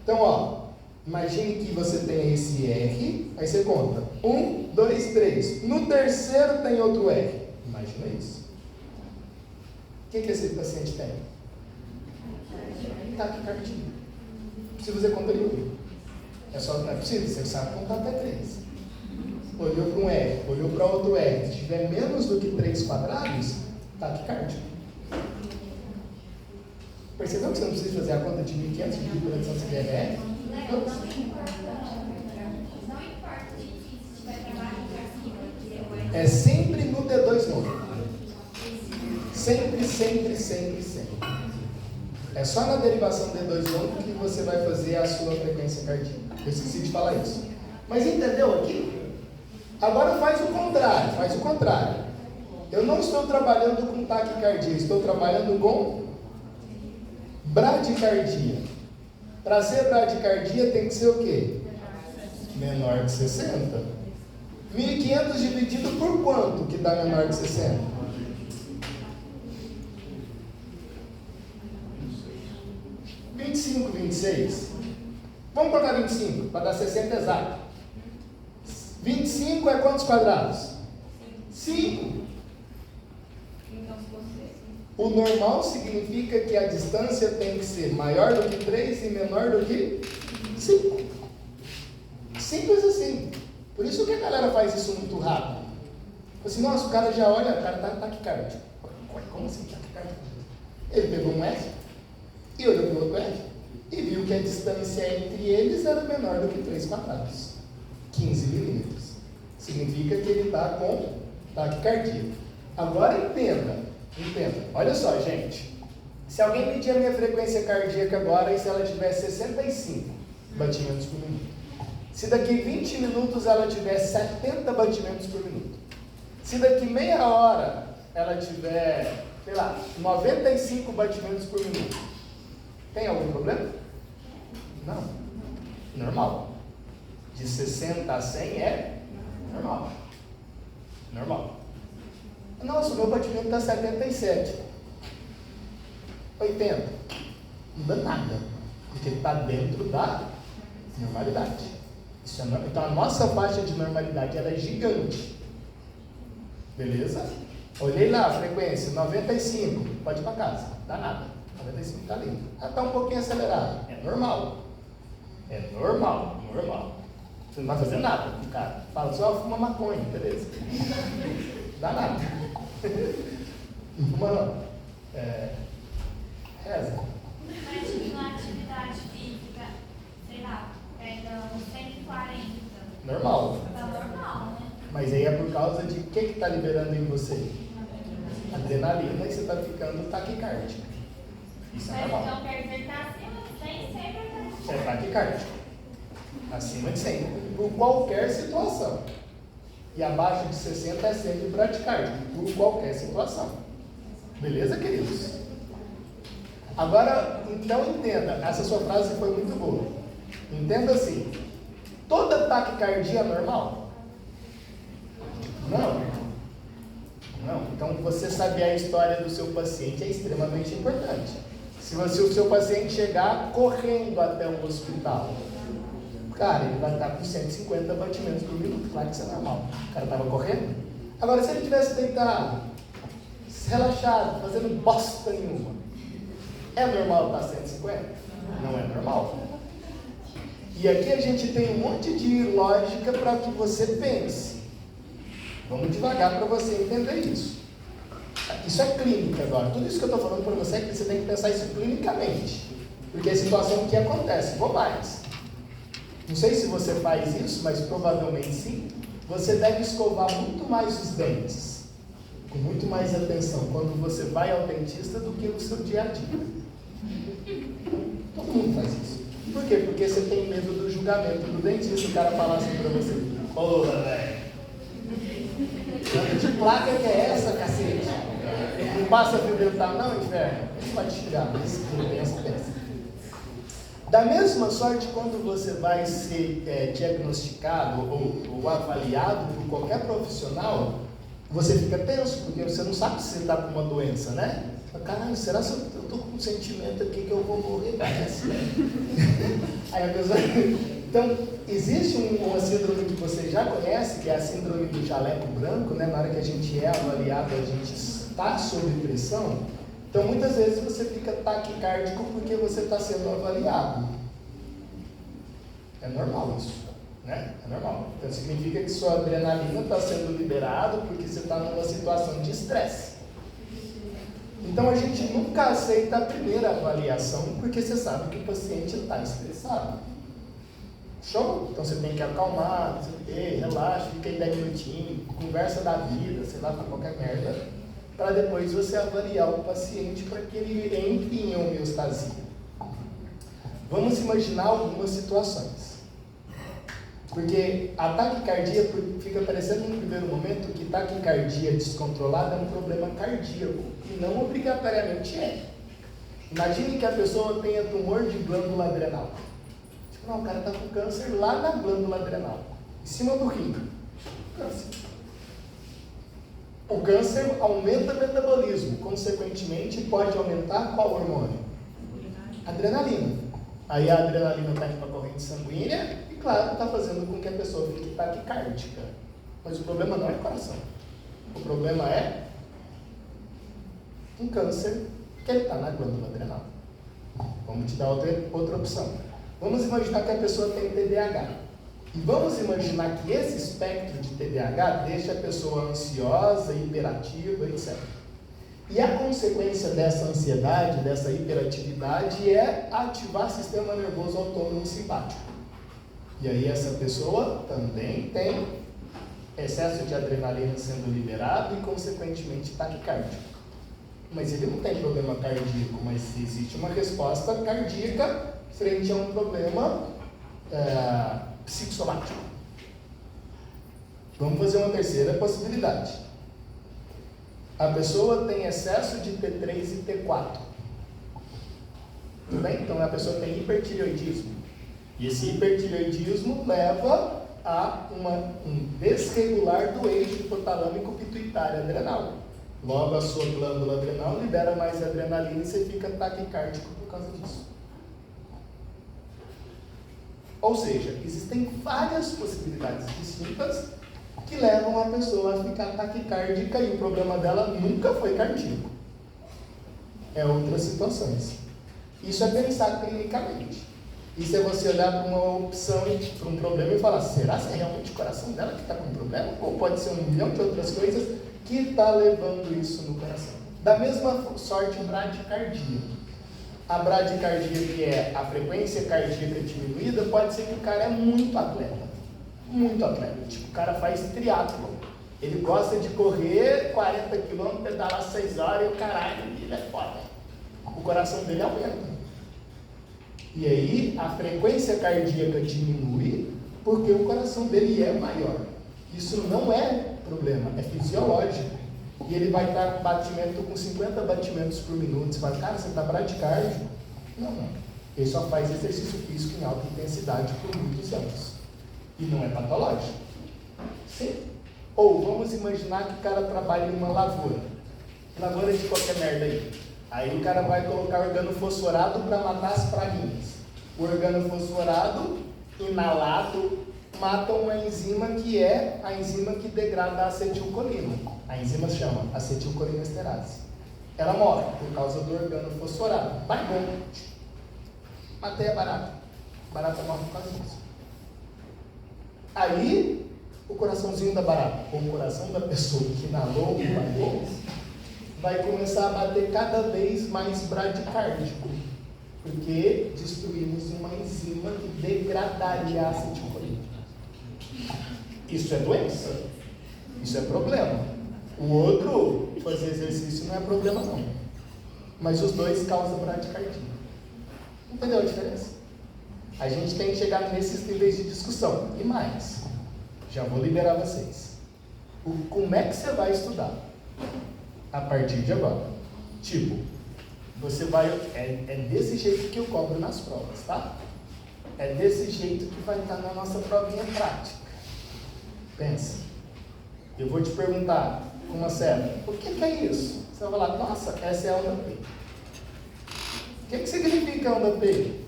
Então, ó, imagine que você tem esse R, aí você conta 1, 2, 3. No terceiro tem outro R. Imagina isso. O que esse paciente tem? Taquicardia. Não precisa fazer conta nenhuma. É só, não é possível, você sabe contar até 3. Olhou para um R, olhou para outro R. Se tiver menos do que 3 quadrados, taquicardia. Percebeu que você não precisa fazer a conta de 1.500 dividido pela distância DRE? Não importa se tiver trabalho para cima. É sempre no D2 novo. Sempre, sempre, sempre, sempre. É só na derivação D2 novo que você vai fazer a sua frequência cardíaca. Eu esqueci de falar isso. Mas entendeu aqui? Agora faz o contrário. Eu não estou trabalhando com taquicardia, estou trabalhando com bradicardia. Para ser bradicardia tem que ser o quê? Menor que 60. 1.500 dividido por quanto que dá menor que 60? 25, 26. Vamos colocar 25 para dar 60 exato. 25 é quantos quadrados? 5. O normal significa que a distância tem que ser maior do que 3 e menor do que 5. Simples assim. Por isso que a galera faz isso muito rápido. Assim, nossa, o cara já olha, o cara está taquicárdico. Como assim taquicárdico? Ele pegou um F e olhou para o outro F e viu que a distância entre eles era menor do que 3 quadrados. 15 milímetros. Significa que ele está com taquicardia. Agora entenda. Olha só, gente. Se alguém medir a minha frequência cardíaca agora e se ela tiver 65 batimentos por minuto. Se daqui 20 minutos ela tiver 70 batimentos por minuto. Se daqui meia hora ela tiver, 95 batimentos por minuto. Tem algum problema? Não. Normal. De 60 a 100 é normal. Nossa, o meu batimento está 77. 80. Não dá nada. Porque está dentro da normalidade. Isso é normal. Então a nossa faixa de normalidade ela é gigante. Beleza? Olhei lá, a frequência 95. Pode ir para casa. Dá nada. 95 está lindo. Está um pouquinho acelerado. É normal. Você não vai fazer nada com o cara. Fala, só fuma maconha, beleza? Dá nada. Não fuma não. Reza. Mas na atividade física, sei lá, pega uns 140. Normal. Tá normal, né? Mas aí é por causa de o que está liberando em você? Adrenalina e você está ficando taquicárdico. Isso é Mas normal. então quer dizer que tá acima de 100 sempre. É taquicárdico. Acima de 100. Por qualquer situação. E abaixo de 60 é sempre bradicárdico. Por qualquer situação. Beleza, queridos? Agora, então entenda. Essa sua frase foi muito boa. Entenda assim. Toda taquicardia é normal? Não. Então, você saber a história do seu paciente é extremamente importante. Se o seu paciente chegar correndo até um hospital, cara, ele vai estar com 150 batimentos por minuto. Claro que isso é normal. O cara estava correndo. Agora, se ele tivesse deitado, relaxado, fazendo bosta nenhuma, é normal estar 150? Não é normal. E aqui a gente tem um monte de lógica para que você pense. Vamos devagar para você entender isso. Isso é clínica agora. Tudo isso que eu estou falando para você é que você tem que pensar isso clinicamente. Porque é situação que acontece. Vou mais. Não sei se você faz isso, mas provavelmente sim. Você deve escovar muito mais os dentes, com muito mais atenção, quando você vai ao dentista do que no seu dia a dia. Todo mundo faz isso. Por quê? Porque você tem medo do julgamento do dentista. O cara falar assim pra você: porra, velho, que placa que é essa, cacete? Não passa fio dental não, inferno? Isso vai te tirar, mas quem pensa. Da mesma sorte, quando você vai ser diagnosticado ou avaliado por qualquer profissional, você fica tenso, porque você não sabe se você está com uma doença, né? Caralho, será que eu estou com um sentimento aqui que eu vou morrer? Parece, né? Aí a pessoa... Então, existe uma síndrome que você já conhece, que é a síndrome do jaleco branco, né? Na hora que a gente é avaliado, a gente está sob pressão. Então, muitas vezes você fica taquicárdico porque você está sendo avaliado. É normal isso, né? É normal. Então, significa que sua adrenalina está sendo liberada porque você está numa situação de estresse. Então a gente nunca aceita a primeira avaliação porque você sabe que o paciente está estressado. Show? Então você tem que acalmar, relaxa, fica aí 10 minutinhos, conversa da vida, sei lá, pra qualquer merda, para depois você avaliar o paciente para que ele entre em homeostasia. Vamos imaginar algumas situações. Porque a taquicardia fica parecendo no primeiro momento que taquicardia descontrolada é um problema cardíaco, e não obrigatoriamente é. Imagine que a pessoa tenha tumor de glândula adrenal. Tipo, não, o cara está com câncer lá na glândula adrenal, em cima do rim. Câncer. O câncer aumenta o metabolismo, consequentemente pode aumentar qual hormônio? Adrenalina. Aí a adrenalina está indo para a corrente sanguínea e, claro, está fazendo com que a pessoa fique taquicárdica. Mas o problema não é o coração. O problema é um câncer que ele está na glândula adrenal. Vamos te dar outra opção. Vamos imaginar que a pessoa tem TDAH. E vamos imaginar que esse espectro de TDAH deixa a pessoa ansiosa, hiperativa, etc. E a consequência dessa ansiedade, dessa hiperatividade, é ativar o sistema nervoso autônomo simpático. E aí essa pessoa também tem excesso de adrenalina sendo liberado e, consequentemente, taquicárdico. Mas ele não tem problema cardíaco, mas existe uma resposta cardíaca frente a um problema psicossomático. Vamos fazer uma terceira possibilidade. A pessoa tem excesso de T3 e T4. Tudo bem? Então a pessoa tem hipertireoidismo. E esse hipertireoidismo leva a um desregular do eixo hipotalâmico pituitário adrenal. Logo, a sua glândula adrenal libera mais adrenalina e você fica taquicárdico por causa disso. Ou seja, existem várias possibilidades distintas que levam a pessoa a ficar taquicárdica e o problema dela nunca foi cardíaco. É outras situações. Isso é pensar clinicamente. Isso é você olhar para uma opção, para um problema e falar, será que é realmente o coração dela que está com problema? Ou pode ser 1 milhão de outras coisas que está levando isso no coração? Da mesma sorte, bradicardia. A bradicardia, que é a frequência cardíaca diminuída, pode ser que o cara é muito atleta. Muito atleta. Tipo, o cara faz triatlon. Ele gosta de correr 40 km, pedalar 6 horas e o caralho, ele é foda. O coração dele aumenta. E aí, a frequência cardíaca diminui porque o coração dele é maior. Isso não é problema, é fisiológico. E ele vai estar com batimento com 50 batimentos por minuto. Você fala, cara, você está bradicárdico? Não. Ele só faz exercício físico em alta intensidade por muitos anos. E não é patológico. Sim. Ou vamos imaginar que o cara trabalha em uma lavoura. Lavoura de qualquer merda aí. Aí o cara vai colocar organofosforado para matar as praguinhas. O organofosforado inalado mata uma enzima que é a enzima que degrada a acetilcolina. A enzima se chama acetilcolinesterase. Ela morre por causa do organofosforado. Vai bom. Matei a barata. Barata morre por causa disso. Aí, o coraçãozinho da barata, ou o coração da pessoa que inalou o barulho, vai começar a bater cada vez mais bradicárdico, porque destruímos uma enzima que degradaria a acetilcolina. Isso é doença, isso é problema. O outro, fazer exercício não é problema não, mas os dois causam bradicardia. Entendeu a diferença? A gente tem que chegar nesses níveis de discussão, e mais, já vou liberar vocês. Como é que você vai estudar? A partir de agora. Tipo, você vai. É desse jeito que eu cobro nas provas, tá? É desse jeito que vai estar na nossa provinha prática. Pensa. Eu vou te perguntar com uma seta, o que é isso? Você vai falar, nossa, essa é a onda P. O que significa a onda P?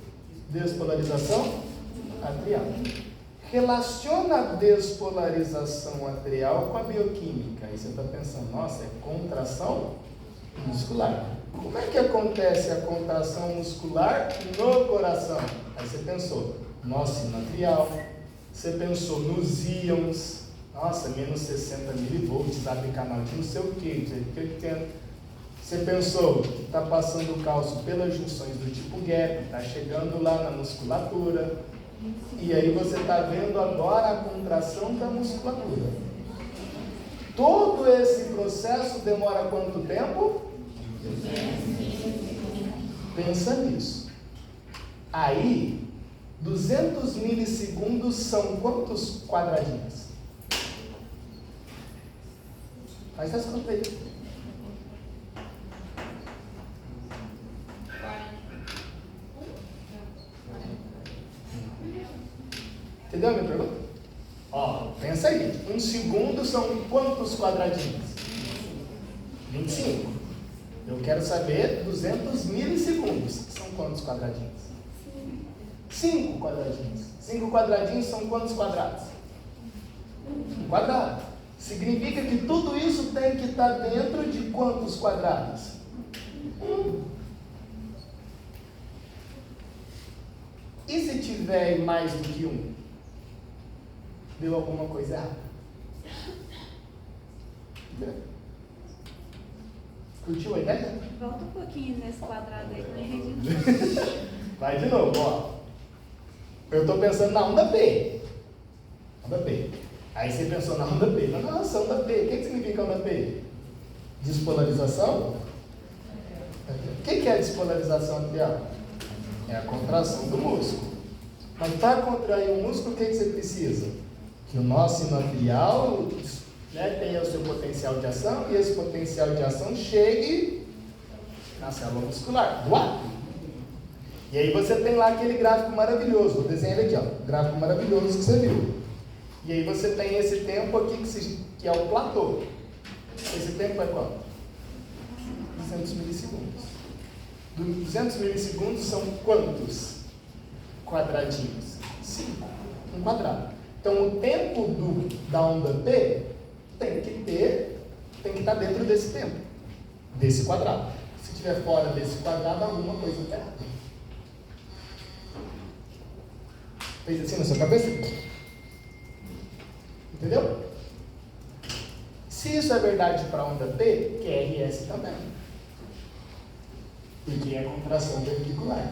Despolarização atrial. Relaciona a despolarização atrial com a bioquímica. Aí você está pensando, nossa, é contração muscular. Como é que acontece a contração muscular no coração? Aí você pensou, nó sinoatrial, você pensou nos íons, nossa, menos 60 milivolts, abre canal de não sei o que, 80. Você pensou que está passando o cálcio pelas junções do tipo gap, está chegando lá na musculatura, e aí você está vendo agora a contração da musculatura. Todo esse processo demora quanto tempo? Pensa nisso. Aí, 200 milissegundos são quantos quadradinhos? Faz as contas aí. Entendeu a minha pergunta? Ó, pensa aí. 1 segundo são quantos quadradinhos? 25. Eu quero saber 200 milissegundos. São quantos quadradinhos? 5 quadradinhos. 5 quadradinhos são quantos quadrados? 1 quadrado. Significa que tudo isso tem que estar dentro de quantos quadrados? 1. E se tiver mais do que 1? Deu alguma coisa errada. Curtiu a ideia? Volta um pouquinho nesse quadrado aí, não entendi. Vai de novo, ó. Eu estou pensando na onda P. Onda P. Aí você pensou na onda P. Nossa, onda P. O que significa onda P? Despolarização? O que é a despolarização aqui, ó? É a contração do músculo. Mas para contrair o músculo, o que você precisa? Que o nó sinoatrial, né, tenha o seu potencial de ação e esse potencial de ação chegue na célula muscular, do átrio. E aí você tem lá aquele gráfico maravilhoso, vou desenhar ele aqui, ó, gráfico maravilhoso que você viu. E aí você tem esse tempo aqui que é o platô. Esse tempo é quanto? 200 milissegundos. 200 milissegundos são quantos quadradinhos? 5. 1 quadrado. Então, o tempo da onda P tem que estar dentro desse tempo, desse quadrado. Se estiver fora desse quadrado, alguma coisa está errada. Fez assim na sua cabeça? Entendeu? Se isso é verdade para a onda P, QRS também. Porque é contração ventricular.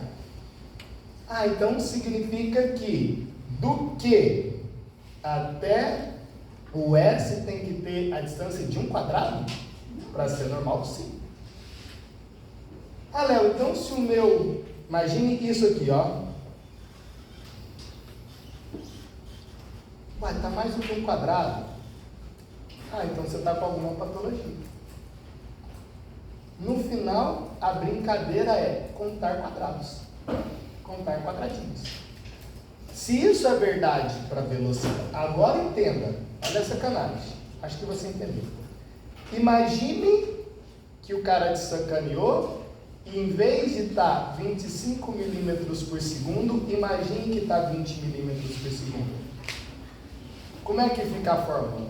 Ah, então significa que do Q até o S tem que ter a distância de 1 quadrado para ser normal? Sim. Ah, Léo, então se o meu... Imagine isso aqui, ó. Ué, está mais do que 1 quadrado. Ah, então você está com alguma patologia. No final, a brincadeira é contar quadrados. Contar quadradinhos. Se isso é verdade para velocidade, agora entenda, olha a sacanagem, acho que você entendeu. Imagine que o cara te sacaneou e em vez de estar 25 milímetros por segundo, imagine que está 20 milímetros por segundo. Como é que fica a fórmula?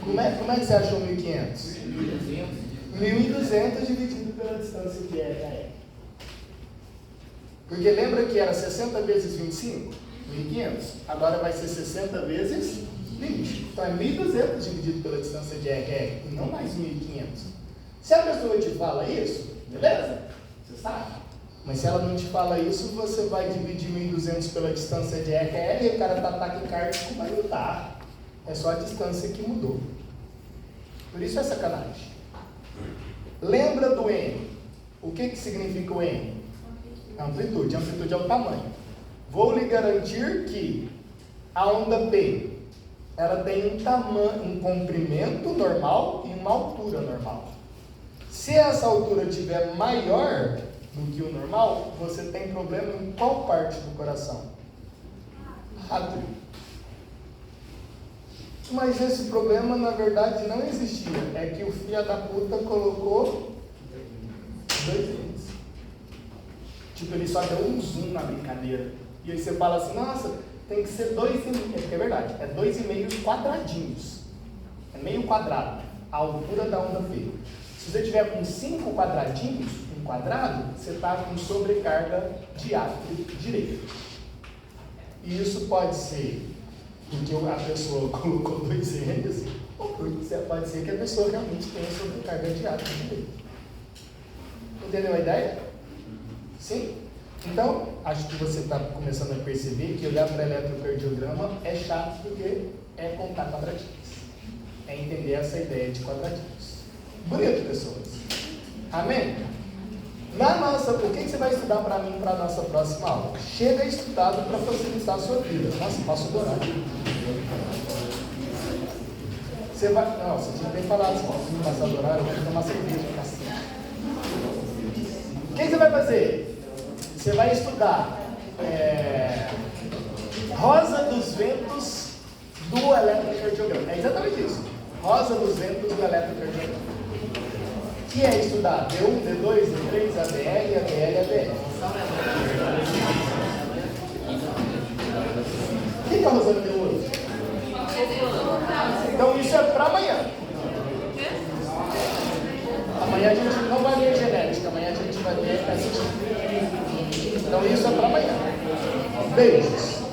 Como é que você achou 1.500? 1.200 dividido pela distância que é. Porque lembra que era 60 vezes 25? 1.500. Agora vai ser 60 vezes 20. Então é 1.200 dividido pela distância de R, e não mais 1.500. Se a pessoa te fala isso, beleza? Você sabe. Mas se ela não te fala isso, você vai dividir 1.200 pela distância de R e o cara está taquicárdico, mas não está. É só a distância que mudou. Por isso é sacanagem. Lembra do N? O que significa o N? Amplitude. Amplitude é o tamanho. Vou lhe garantir que a onda P, ela tem um comprimento normal e uma altura normal. Se essa altura tiver maior do que o normal, você tem problema em qual parte do coração? Átrio. Mas esse problema, na verdade, não existia. É que o filho da puta colocou 2 vezes. Tipo, ele só deu um zoom na brincadeira. E aí você fala assim, nossa, tem que ser 2,5. É verdade, é 2,5 quadradinhos. É meio quadrado, a altura da onda P. Se você tiver com 5 quadradinhos, um quadrado, você está com sobrecarga de átrio direito. E isso pode ser porque a pessoa colocou 2 N's, ou porque pode ser que a pessoa realmente tenha sobrecarga de água também. Entendeu a ideia? Sim? Então, acho que você está começando a perceber que olhar para eletrocardiograma é chato porque é contar quadradinhos. É entender essa ideia de quadradinhos. Bonito, pessoas. Amém? O que você vai estudar para mim para a nossa próxima aula? Chega estudado para facilitar a sua vida. Nossa, passo do horário. Você vai. Não, você tinha bem falado, se posso passar do horário, eu vou tomar cerveja. O que você vai fazer? Você vai estudar Rosa dos Ventos do eletrocardiograma. É exatamente isso. Rosa dos Ventos do eletrocardiograma. Que é estudar D1, D2, D3, ADL, ADL, ADL. O que a Rosana deu hoje? Então isso é para amanhã. Amanhã a gente não vai ler genética, amanhã a gente vai ler ST. Então isso é para amanhã. Beijos.